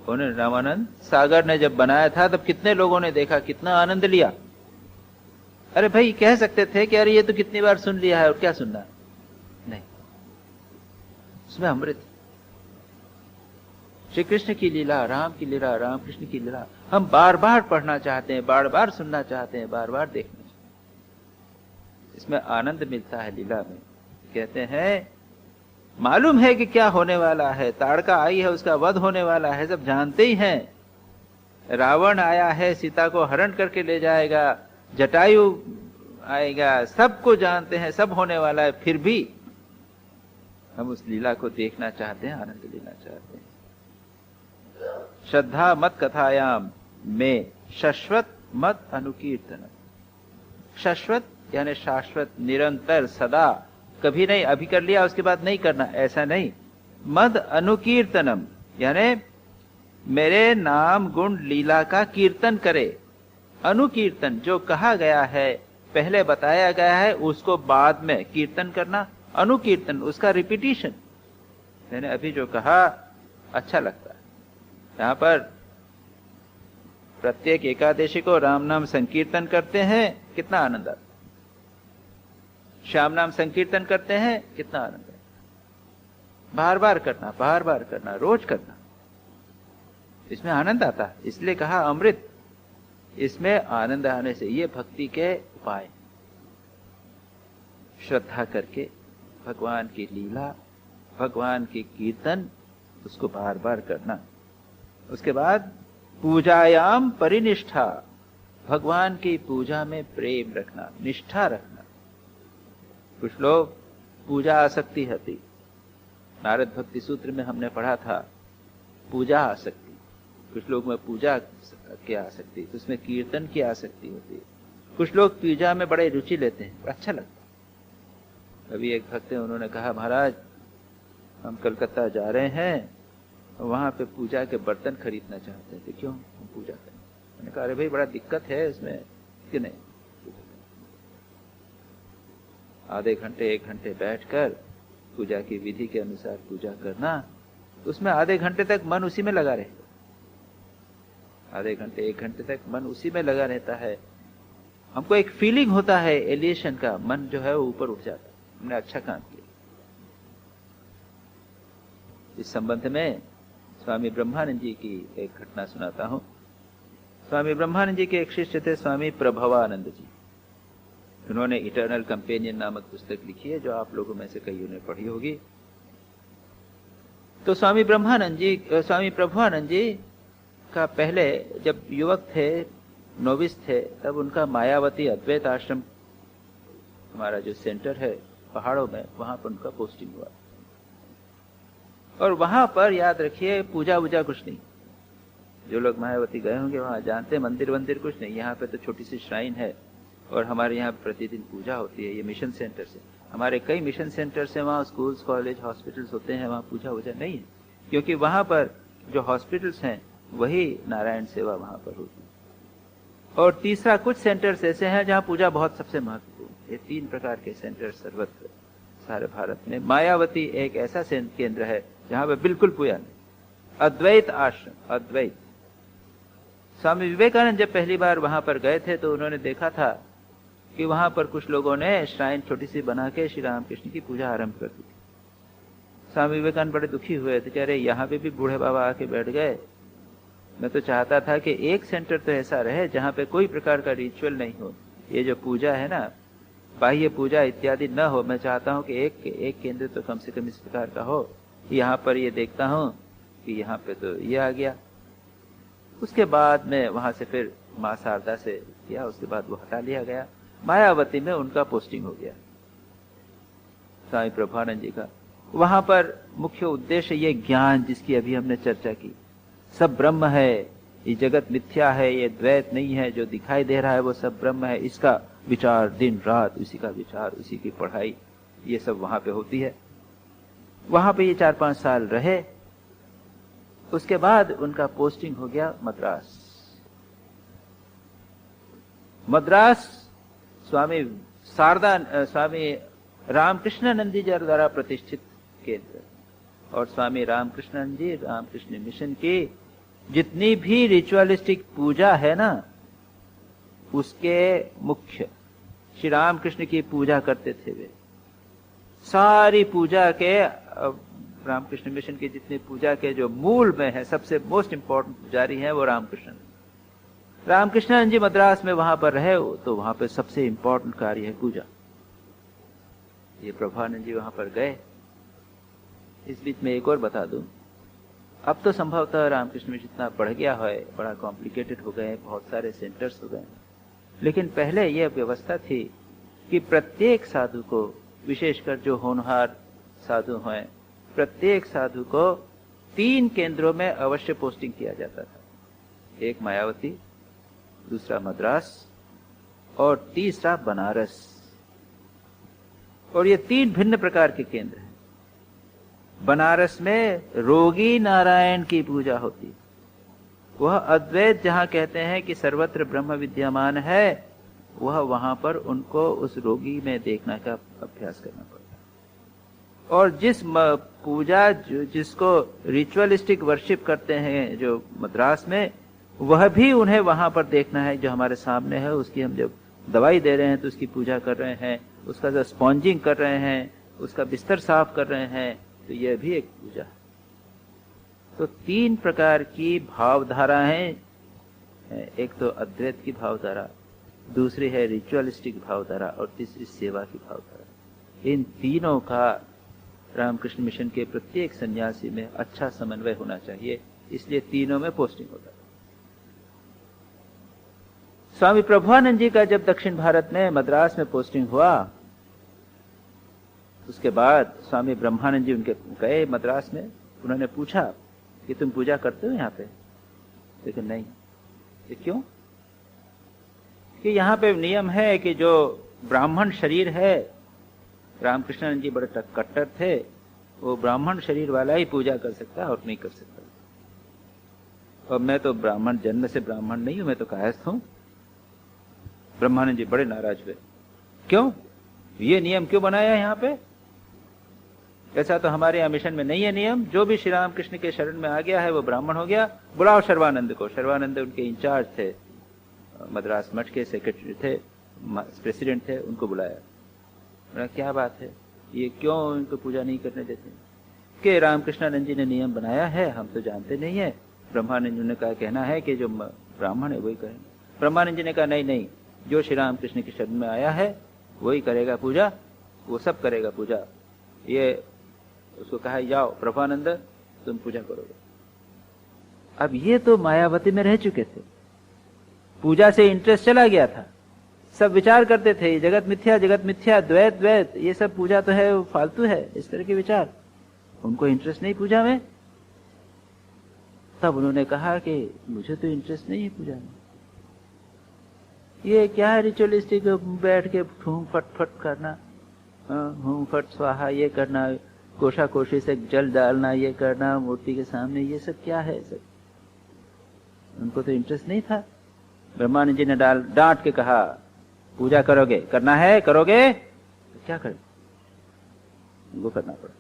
उन्होंने रामानंद सागर ने जब बनाया था, तब कितने लोगों ने देखा, कितना आनंद लिया। अरे भाई, कह सकते थे कि अरे ये तो कितनी बार सुन लिया है और क्या सुनना, नहीं, उसमें अमृत। श्री कृष्ण की लीला, राम की लीला, रामकृष्ण की लीला हम बार बार पढ़ना चाहते हैं, बार बार सुनना चाहते हैं, बार बार देखना चाहते हैं। इसमें आनंद मिलता है लीला में। कहते हैं मालूम है कि क्या होने वाला है, ताड़का आई है, उसका वध होने वाला है, सब जानते ही हैं। रावण आया है, सीता को हरण करके ले जाएगा, जटायु आएगा, सबको जानते हैं, सब होने वाला है, फिर भी हम उस लीला को देखना चाहते हैं, आनंद लेना चाहते हैं। श्रद्धा मत कथायाम में शाश्वत मत अनुकीर्तन। शाश्वत यानी शाश्वत, निरंतर, सदा, कभी नहीं, अभी कर लिया उसके बाद नहीं करना, ऐसा नहीं। मद अनुकीर्तनम यानी मेरे नाम गुण लीला का कीर्तन करे। अनुकीर्तन जो कहा गया है, पहले बताया गया है, उसको बाद में कीर्तन करना। अनुकीर्तन उसका रिपीटिशन, मैंने अभी जो कहा अच्छा लगता है। यहां पर प्रत्येक एकादशी को राम नाम संकीर्तन करते हैं, कितना आनंद आता है। श्याम नाम संकीर्तन करते हैं, कितना आनंद है। बार बार करना, बार बार करना, रोज करना, इसमें आनंद आता है। इसलिए कहा अमृत, इसमें आनंद आने से ये भक्ति के उपाय। श्रद्धा करके भगवान की लीला, भगवान की कीर्तन, उसको बार बार करना। उसके बाद पूजायाम परिनिष्ठा, भगवान की पूजा में प्रेम रखना, निष्ठा रखना। कुछ लोग पूजा आसक्ति होती, नारद भक्ति सूत्र में हमने पढ़ा था पूजा आसक्ति। कुछ लोग में पूजा की आसक्ति, उसमें कीर्तन की आसक्ति होती है। कुछ लोग पूजा में बड़े रुचि लेते हैं, अच्छा लगता है। अभी एक भक्त है, उन्होंने कहा महाराज हम कलकत्ता जा रहे हैं, वहां पे पूजा के बर्तन खरीदना चाहते थे, क्यों हम पूजा करें। मैंने कहा अरे भाई बड़ा दिक्कत है इसमें कि नहीं, आधे घंटे 1 घंटे बैठकर पूजा की विधि के अनुसार पूजा करना, उसमें आधे घंटे तक मन उसी में लगा रहेगा। आधे घंटे 1 घंटे तक मन उसी में लगा रहता है। हमको एक फीलिंग होता है एलिएशन का, मन जो है वो ऊपर उठ जाता है, हमने अच्छा काम किया। इस संबंध में स्वामी ब्रह्मानंद जी की एक घटना सुनाता हूं। स्वामी ब्रह्मानंद जी के एक शिष्य थे स्वामी प्रभवानंद जी। उन्होंने इटर्नल कंपेनियन नामक पुस्तक लिखी है, जो आप लोगों में से कईयों ने पढ़ी होगी। तो स्वामी प्रभवानंद जी का पहले जब युवक थे, नोविस थे, तब उनका मायावती अद्वैत आश्रम, हमारा जो सेंटर है पहाड़ों में, वहां पर उनका पोस्टिंग हुआ। और वहां पर याद रखिए पूजा वूजा कुछ नहीं। जो लोग मायावती गए होंगे वहां जानते, मंदिर वंदिर कुछ नहीं। यहाँ पे तो छोटी सी श्राइन है और हमारे यहाँ प्रतिदिन पूजा होती है। ये मिशन सेंटर से, हमारे कई मिशन सेंटर से, वहाँ स्कूल्स, कॉलेज, हॉस्पिटल्स होते हैं, वहाँ पूजा वूजा नहीं है, क्योंकि वहां पर जो हॉस्पिटल्स हैं वही नारायण सेवा वहां पर होती है। और तीसरा, कुछ सेंटर्स ऐसे हैं जहाँ पूजा बहुत सबसे महत्वपूर्ण। ये 3 प्रकार के सेंटर सर्वत्र सारे भारत में। मायावती एक ऐसा केंद्र है जहां पे बिल्कुल पूजा नहीं। अद्वैत आश्रम, अद्वैत। स्वामी विवेकानंद जब पहली बार वहां पर गए थे तो उन्होंने देखा था कि वहां पर कुछ लोगों ने श्राइन छोटी सी बना के श्री रामकृष्ण की पूजा आरंभ कर दी। स्वामी विवेकानंद बड़े दुखी हुए थे, कह रहे यहाँ पे भी बूढ़े बाबा आके बैठ गए। मैं तो चाहता था कि एक सेंटर तो ऐसा रहे जहां पे कोई प्रकार का रिचुअल नहीं हो। ये जो पूजा है ना, बाह्य पूजा इत्यादि न हो। मैं चाहता हूं कि एक केंद्र तो कम से कम इस प्रकार का हो। यहाँ पर ये देखता हूं कि यहाँ पे तो ये आ गया। उसके बाद में वहां से फिर मां शारदा से किया, उसके बाद वो हटा लिया गया। मायावती में उनका पोस्टिंग हो गया स्वामी प्रभवानंद जी का। वहां पर मुख्य उद्देश्य ये ज्ञान, जिसकी अभी हमने चर्चा की, सब ब्रह्म है, ये जगत मिथ्या है, ये द्वैत नहीं है, जो दिखाई दे रहा है वो सब ब्रह्म है, इसका विचार दिन रात, उसी का विचार, उसी की पढ़ाई, ये सब वहां पे होती है। वहां पे ये 4-5 साल रहे। उसके बाद उनका पोस्टिंग हो गया मद्रास। मद्रास स्वामी रामकृष्णानंद जी द्वारा प्रतिष्ठित केंद्र। और स्वामी रामकृष्णानंद जी, रामकृष्ण मिशन की जितनी भी रिचुअलिस्टिक पूजा है ना, उसके मुख्य श्री रामकृष्ण की पूजा करते थे वे। सारी पूजा के, रामकृष्ण मिशन की जितनी पूजा के जो मूल में है, सबसे मोस्ट इंपॉर्टेंट पुजारी है वो रामकृष्णानंद जी मद्रास में वहां पर रहे, तो वहां पर सबसे इंपॉर्टेंट कार्य है पूजा। ये प्रभवानंद जी वहां पर गए। इस बीच में एक और बता दूं, अब तो संभवतः रामकृष्ण मिशन इतना बढ़ गया है, बड़ा कॉम्प्लिकेटेड हो गए, बहुत सारे सेंटर्स हो गए। लेकिन पहले यह व्यवस्था थी कि प्रत्येक साधु को, विशेषकर जो होनहार साधु हैं, प्रत्येक साधु को 3 केंद्रों में अवश्य पोस्टिंग किया जाता था। एक मायावती, दूसरा मद्रास और तीसरा बनारस। और ये 3 भिन्न प्रकार के केंद्र हैं। बनारस में रोगी नारायण की पूजा होती, वह अद्वैत जहां कहते हैं कि सर्वत्र ब्रह्म विद्यमान है, वह वहां पर उनको उस रोगी में देखने का अभ्यास करना पड़ता है। और जिस पूजा जिसको रिचुअलिस्टिक वर्शिप करते हैं जो मद्रास में, वह भी उन्हें वहां पर देखना है। जो हमारे सामने है, उसकी हम जब दवाई दे रहे हैं तो उसकी पूजा कर रहे हैं, उसका जो स्पॉन्जिंग कर रहे हैं, उसका बिस्तर साफ कर रहे हैं, तो यह भी एक पूजा है। तो 3 प्रकार की भावधाराएं, एक तो अद्वैत की भावधारा, दूसरी है रिचुअलिस्टिक भावधारा और तीसरी सेवा की भावधारा। इन तीनों का रामकृष्ण मिशन के प्रत्येक सन्यासी में अच्छा समन्वय होना चाहिए, इसलिए तीनों में पोस्टिंग होता है। स्वामी प्रभवानंद जी का जब दक्षिण भारत में मद्रास में पोस्टिंग हुआ, उसके बाद स्वामी ब्रह्मानंद जी उनके गए मद्रास में। उन्होंने पूछा कि तुम पूजा करते हो यहाँ पे? लेकिन नहीं। ये क्यों? कि यहाँ पे नियम है कि जो ब्राह्मण शरीर है, रामकृष्णानंद जी बड़े कट्टर थे, वो ब्राह्मण शरीर वाला ही पूजा कर सकता है और नहीं कर सकता। और मैं तो ब्राह्मण, जन्म से ब्राह्मण नहीं हूं, मैं तो कायस्थ हूं। ब्रह्मानंद जी बड़े नाराज हुए। क्यों? ये नियम क्यों बनाया यहाँ पे? ऐसा तो हमारे यहाँ मिशन में नहीं है नियम। जो भी श्री रामकृष्ण के शरण में आ गया है वो ब्राह्मण हो गया। बुलाओ शर्वानंद को। शर्वानंद उनके इंचार्ज थे, मद्रास मठ के सेक्रेटरी थे। प्रेसिडेंट थे, उनको बुलाया। बोला क्या बात है, ये क्यों इनको पूजा नहीं करने देते? कि रामकृष्णानंद जी ने नियम बनाया है, हम तो जानते नहीं है। ब्रह्मानंद जी ने कहा कहना है कि जो ब्राह्मण है वही करें। ब्रह्मानंद जी ने कहा नहीं नहीं, जो श्री राम कृष्ण के शरण में आया है वही करेगा पूजा, वो सब करेगा पूजा। ये उसको कहा जाओ प्रभानंद तुम पूजा करोगे। अब ये तो मायावती में रह चुके थे, पूजा से इंटरेस्ट चला गया था, सब विचार करते थे जगत मिथ्या द्वैत द्वैत, ये सब पूजा तो है फालतू है, इस तरह के विचार, उनको इंटरेस्ट नहीं पूजा में। तब उन्होंने कहा कि मुझे तो इंटरेस्ट नहीं है पूजा में, ये क्या है रिचुअलिस्टिक बैठ के ठूम फट फट करना, हूं फट स्वाहा ये करना, कोशा कोशी से जल डालना, ये करना मूर्ति के सामने, ये सब क्या है सब, उनको तो इंटरेस्ट नहीं था। ब्रह्मानंद जी ने डांट के कहा पूजा करोगे, करना है करोगे, तो क्या करें, उनको करना पड़ा।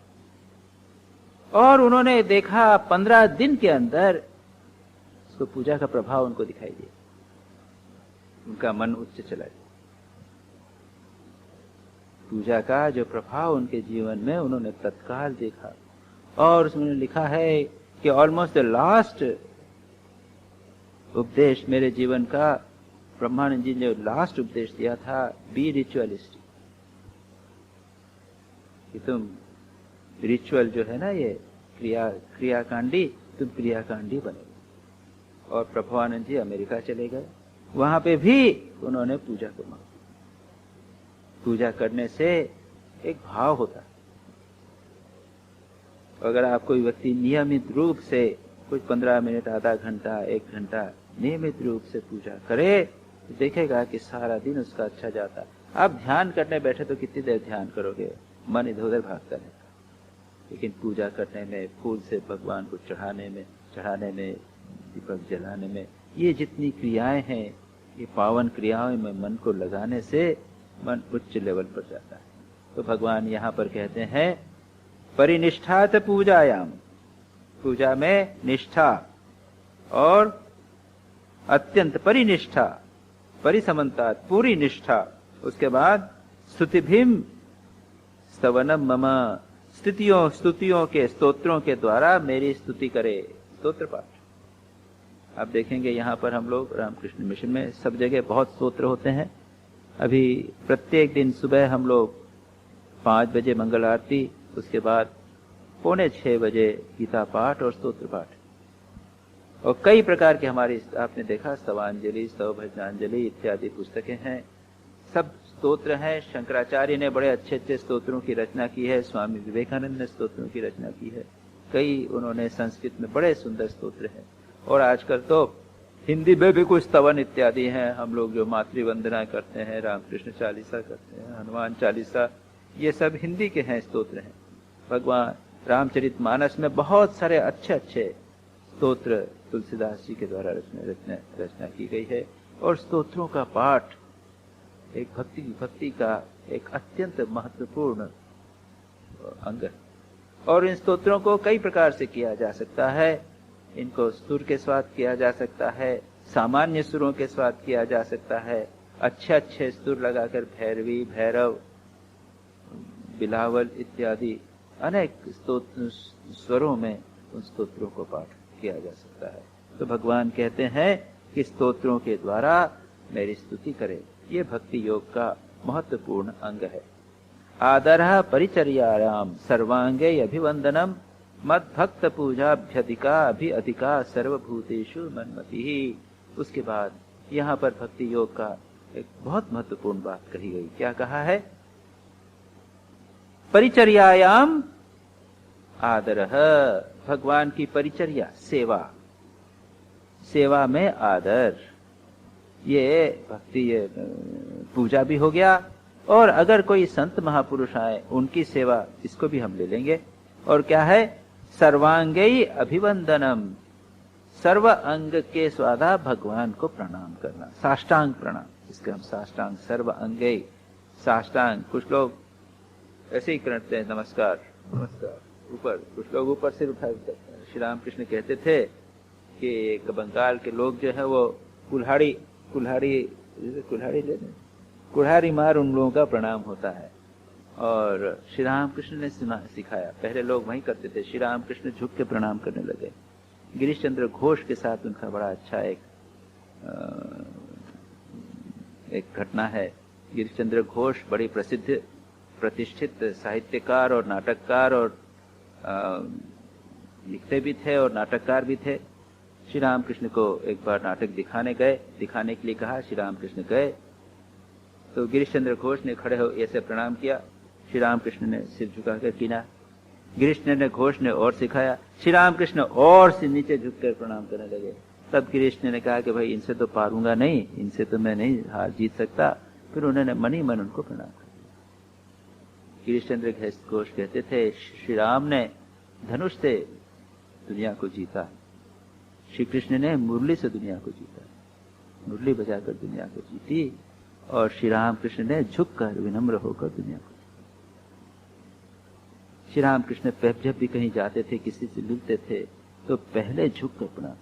और उन्होंने देखा 15 दिन के अंदर उसको पूजा का प्रभाव उनको दिखाई दिया, उनका मन उच्च चला गया। पूजा का जो प्रभाव उनके जीवन में उन्होंने तत्काल देखा। और उसमें लिखा है कि ऑलमोस्ट द लास्ट उपदेश मेरे जीवन का, ब्रह्मानंद जी ने लास्ट उपदेश दिया था, बी रिचुअलिस्टिक, कि तुम रिचुअल जो है ना, ये क्रियाकांडी, तुम क्रियाकांडी बने। और प्रभुआनंद जी अमेरिका चले गए, वहां पे भी उन्होंने पूजा को मांगा। पूजा करने से एक भाव होता है, अगर आप कोई व्यक्ति नियमित रूप से कुछ 15 मिनट, आधा घंटा, 1 घंटा नियमित रूप से पूजा करे तो देखेगा कि सारा दिन उसका अच्छा जाता है। आप ध्यान करने बैठे तो कितनी देर ध्यान करोगे, मन इधर उधर भागता रहता, लेकिन पूजा करने में, फूल से भगवान को चढ़ाने में, दीपक जलाने में, ये जितनी क्रियाएं हैं, ये पावन क्रियाओं में मन को लगाने से मन उच्च लेवल पर जाता है। तो भगवान यहाँ पर कहते हैं परिनिष्ठात पूजायाम, पूजा में निष्ठा और अत्यंत परिनिष्ठा, परिसमन्तात पूरी निष्ठा। उसके बाद स्तुतिभिम स्तवनम मम, स्तुतियों के स्तोत्रों के द्वारा मेरी स्तुति करे, स्तोत्र पाठ। आप देखेंगे यहाँ पर हम लोग रामकृष्ण मिशन में सब जगह बहुत स्तोत्र होते हैं। अभी प्रत्येक दिन सुबह हम लोग 5 बजे मंगल आरती, उसके बाद 5:45 बजे गीता पाठ और स्तोत्र पाठ, और कई प्रकार के हमारी आपने देखा स्तवांजलि, स्तव भजनांजलि इत्यादि पुस्तकें हैं, सब स्तोत्र हैं। शंकराचार्य ने बड़े अच्छे अच्छे स्तोत्रों की रचना की है, स्वामी विवेकानंद ने स्तोत्रों की रचना की है, कई उन्होंने संस्कृत में बड़े सुंदर स्तोत्र हैं। और आजकल तो हिंदी में भी कुछ स्तवन इत्यादि हैं, हम लोग जो मातृवंदना करते हैं, रामकृष्ण चालीसा करते हैं, हनुमान चालीसा, ये सब हिंदी के हैं स्तोत्र हैं। भगवान रामचरितमानस में बहुत सारे अच्छे अच्छे स्तोत्र तुलसीदास जी के द्वारा रचना की गई है। और स्तोत्रों का पाठ एक भक्ति का एक अत्यंत महत्वपूर्ण अंग है। और इन स्तोत्रों को कई प्रकार से किया जा सकता है। इनको सुर के साथ किया जा सकता है, सामान्य सुरों के साथ किया जा सकता है, अच्छे अच्छे सुर लगाकर भैरवी, भैरव, बिलावल इत्यादि अनेक स्वरों में उन स्तोत्रों को पाठ किया जा सकता है। तो भगवान कहते हैं कि स्तोत्रों के द्वारा मेरी स्तुति करे, ये भक्ति योग का महत्वपूर्ण अंग है। आदरः परिचर्यायाम सर्वांगे अभिवंदनम मद भक्त पूजाभ्यधिका अधिका सर्वभूतेषु मन्मति। उसके बाद यहाँ पर भक्ति योग का एक बहुत महत्वपूर्ण बात कही गई। क्या कहा है? परिचर्यायाम आदरः, भगवान की परिचर्या, सेवा, सेवा में आदर, ये भक्ति, ये पूजा भी हो गया। और अगर कोई संत महापुरुष आए उनकी सेवा, इसको भी हम ले लेंगे। और क्या है? सर्वांगेय अभिवंदनम, सर्व अंग के स्वादा भगवान को प्रणाम करना, साष्टांग प्रणाम, इसके हम साष्टांग, सर्व अंगेय साष्टांग। कुछ लोग ऐसे ही करते हैं, नमस्कार नमस्कार ऊपर, कुछ लोग ऊपर सिर उठा करते हैं। श्री रामकृष्ण कहते थे कि बंगाल के लोग जो है वो कुल्हाड़ी ले लें, कुल्हाड़ी मार उन लोगों का प्रणाम होता है। और श्री रामकृष्ण ने सिखाया, पहले लोग वहीं करते थे, श्री रामकृष्ण झुक के प्रणाम करने लगे। गिरीश चंद्र घोष के साथ उनका बड़ा अच्छा एक घटना है। गिरीश चंद्र घोष बड़ी प्रसिद्ध प्रतिष्ठित साहित्यकार और नाटककार और लिखते भी थे और नाटककार भी थे। श्री रामकृष्ण को एक बार नाटक दिखाने के लिए कहा। श्री रामकृष्ण गए तो गिरीश चंद्र घोष ने खड़े हो ऐसे प्रणाम किया। श्री रामकृष्ण ने सिर झुकाकर कीना। गिरीश चंद्र घोष ने और सिखाया। श्री रामकृष्ण और से नीचे झुककर प्रणाम करने लगे। तब गिरीश ने कहा कि भाई इनसे तो पारूंगा नहीं, इनसे तो मैं नहीं हार जीत सकता। फिर उन्होंने मन ही मन उनको प्रणाम कर दिया। गिरीश चंद्र घोष कहते थे, श्री राम ने धनुष से दुनिया को जीता, श्री कृष्ण ने मुरली से दुनिया को जीता, मुरली बजाकर दुनिया को जीती, और श्री रामकृष्ण ने झुककर विनम्र होकर दुनिया को। श्री रामकृष्ण जब भी कहीं जाते थे, किसी से मिलते थे, तो पहले झुककर प्रणाम।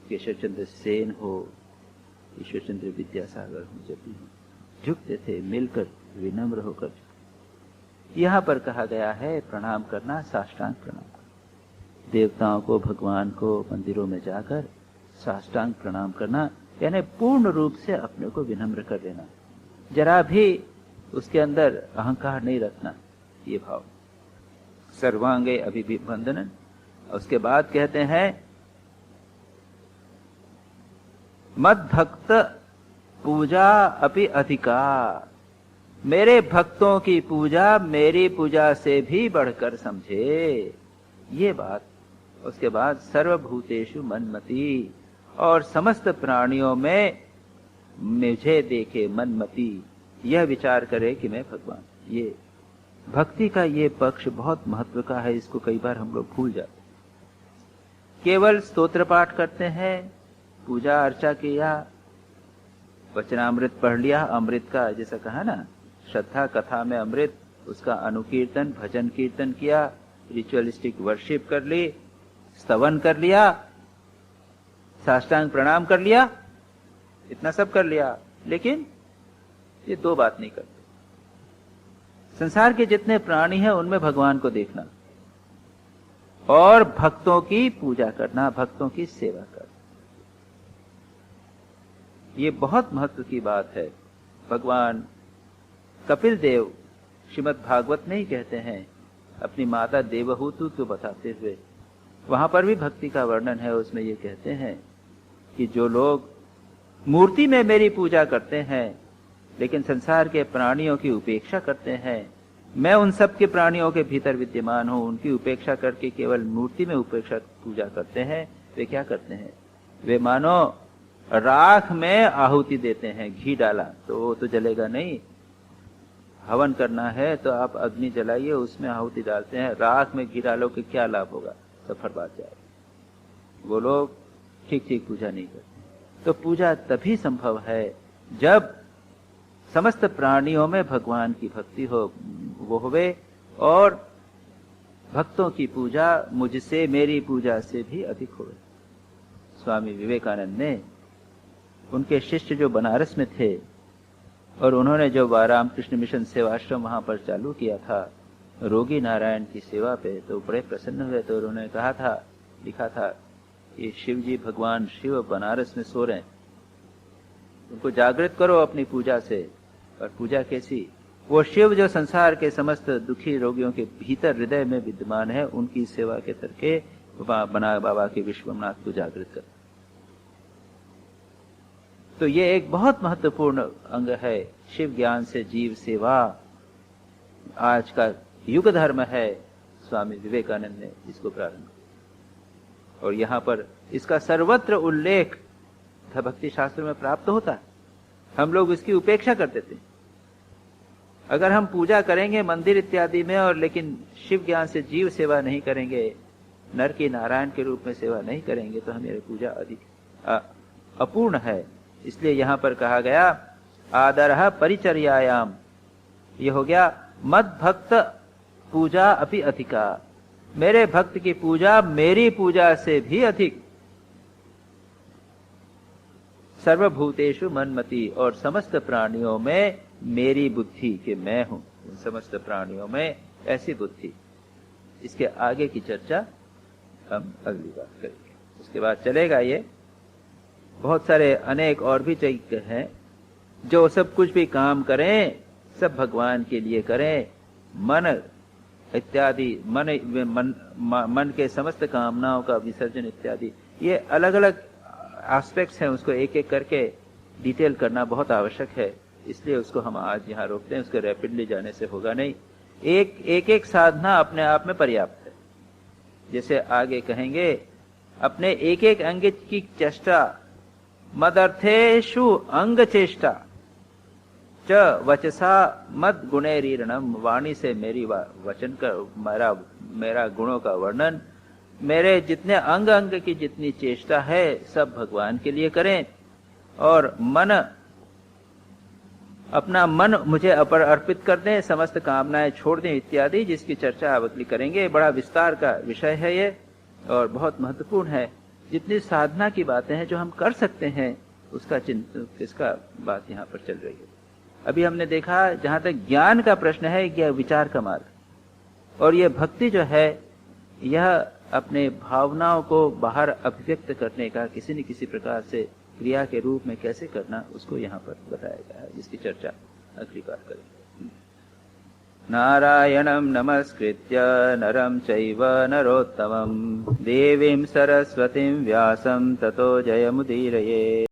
केशव चंद्र सेन हो, ईश्वर चंद्र विद्यासागर हो, जब भी झुकते थे, मिलकर विनम्र होकर। यहां पर कहा गया है प्रणाम करना, साष्टांग प्रणाम। देवताओं को, भगवान को मंदिरों में जाकर साष्टांग प्रणाम करना, यानी पूर्ण रूप से अपने को विनम्र कर देना, जरा भी उसके अंदर अहंकार नहीं रखना, ये भाव। सर्वांगे अभिवंदनन। उसके बाद कहते हैं मद भक्त पूजा अपि अधिका, मेरे भक्तों की पूजा मेरी पूजा से भी बढ़कर समझे, ये बात। उसके बाद सर्वभूतेषु मनमति, और समस्त प्राणियों में मुझे देखे मनमति, यह विचार करे कि मैं भगवान। ये भक्ति का ये पक्ष बहुत महत्व का है, इसको कई बार हम लोग भूल जाते। केवल स्तोत्र पाठ करते हैं, पूजा अर्चा किया, वचनामृत पढ़ लिया, अमृत का जैसा कहा ना, श्रद्धा कथा में अमृत, उसका अनुकीर्तन भजन कीर्तन किया, रिचुअलिस्टिक वर्शिप कर ली, स्तवन कर लिया, साष्टांग प्रणाम कर लिया, इतना सब कर लिया, लेकिन ये दो बात नहीं करते। संसार के जितने प्राणी हैं उनमें भगवान को देखना और भक्तों की पूजा करना, भक्तों की सेवा करना, ये बहुत महत्व की बात है। भगवान कपिल देव श्रीमद् भागवत में ही कहते हैं, अपनी माता देवहूति को बताते हुए, वहां पर भी भक्ति का वर्णन है। उसमें ये कहते हैं कि जो लोग मूर्ति में मेरी पूजा करते हैं लेकिन संसार के प्राणियों की उपेक्षा करते हैं, मैं उन सब के प्राणियों के भीतर विद्यमान हूं, उनकी उपेक्षा करके केवल मूर्ति में उपेक्षा पूजा करते हैं, वे क्या करते हैं, वे मानो राख में आहुति देते हैं, घी डाला तो वो तो जलेगा नहीं, हवन करना है तो आप अग्नि जलाइए, उसमें आहुति डालते हैं, राख में घी डालो कि क्या लाभ होगा, सब बर्बाद जाएगा। वो लोग ठीक ठीक पूजा नहीं करते। तो पूजा तभी संभव है जब समस्त प्राणियों में भगवान की भक्ति हो, वो होवे, और भक्तों की पूजा मुझसे, मेरी पूजा से भी अधिक होवे। स्वामी विवेकानंद ने, उनके शिष्य जो बनारस में थे और उन्होंने जो रामकृष्ण मिशन सेवाश्रम वहां पर चालू किया था रोगी नारायण की सेवा पे, तो बड़े प्रसन्न हुए। तो उन्होंने कहा था, लिखा था कि शिव जी, भगवान शिव बनारस में सो रहे हैं, उनको जागृत करो अपनी पूजा से। और पूजा कैसी, वो शिव जो संसार के समस्त दुखी रोगियों के भीतर हृदय में विद्यमान है, उनकी सेवा के करके बना बाबा के विश्वनाथ को जागृत कर। तो ये एक बहुत महत्वपूर्ण अंग है, शिव ज्ञान से जीव सेवा आज का युग धर्म है। स्वामी विवेकानंद ने इसको प्रारंभ किया और यहाँ पर इसका सर्वत्र उल्लेख भक्ति शास्त्र में प्राप्त होता है। हम लोग इसकी उपेक्षा करते थे। अगर हम पूजा करेंगे मंदिर इत्यादि में और लेकिन शिव ज्ञान से जीव सेवा नहीं करेंगे, नर की नारायण के रूप में सेवा नहीं करेंगे, तो हमारी पूजा अधिक अपूर्ण है। इसलिए यहां पर कहा गया आदरः परिचर्यायाम, ये हो गया मद भक्त पूजा अपि अधिका, मेरे भक्त की पूजा मेरी पूजा से भी अधिक। सर्वभूतेषु मन्मति, और समस्त प्राणियों में मेरी बुद्धि कि मैं हूं, समस्त प्राणियों में ऐसी बुद्धि। इसके आगे की चर्चा हम अगली बार करेंगे। उसके बाद चलेगा ये बहुत सारे अनेक और भी तरीके हैं। जो सब कुछ भी काम करें सब भगवान के लिए करें। मन इत्यादि मन के समस्त कामनाओं का विसर्जन इत्यादि, ये अलग अलग एस्पेक्ट्स हैं, उसको एक एक करके डिटेल करना बहुत आवश्यक है। इसलिए उसको हम आज यहाँ रोकते हैं, उसको रैपिडली जाने से होगा नहीं। एक साधना अपने आप में पर्याप्त है। जैसे आगे कहेंगे, अपने एक एक अंग की चेष्टा, मदर्थेषु अंग चेष्टा च वचसा मद गुणैरीरणम, वाणी से मेरी वचन का मेरा गुणों का वर्णन, मेरे जितने अंग अंग की जितनी चेष्टा है सब भगवान के लिए करें। और अपना मन मुझे अर्पित कर दें, समस्त कामनाएं छोड़ दें इत्यादि, जिसकी चर्चा अगली करेंगे। बड़ा विस्तार का विषय है ये और बहुत महत्वपूर्ण है। जितनी साधना की बातें हैं जो हम कर सकते हैं उसका इसका बात यहाँ पर चल रही है। अभी हमने देखा जहां तक ज्ञान का प्रश्न है, यह विचार का मार्ग, और यह भक्ति जो है यह अपने भावनाओं को बाहर अभिव्यक्त करने का किसी न किसी प्रकार से क्रिया के रूप में कैसे करना, उसको यहाँ पर बताया गया है, जिसकी चर्चा अगली बार करेंगे। नारायणं नमस्कृत्य नरं चैव नरोत्तमं देवीं सरस्वतीं व्यासं ततो जयमुदीरये।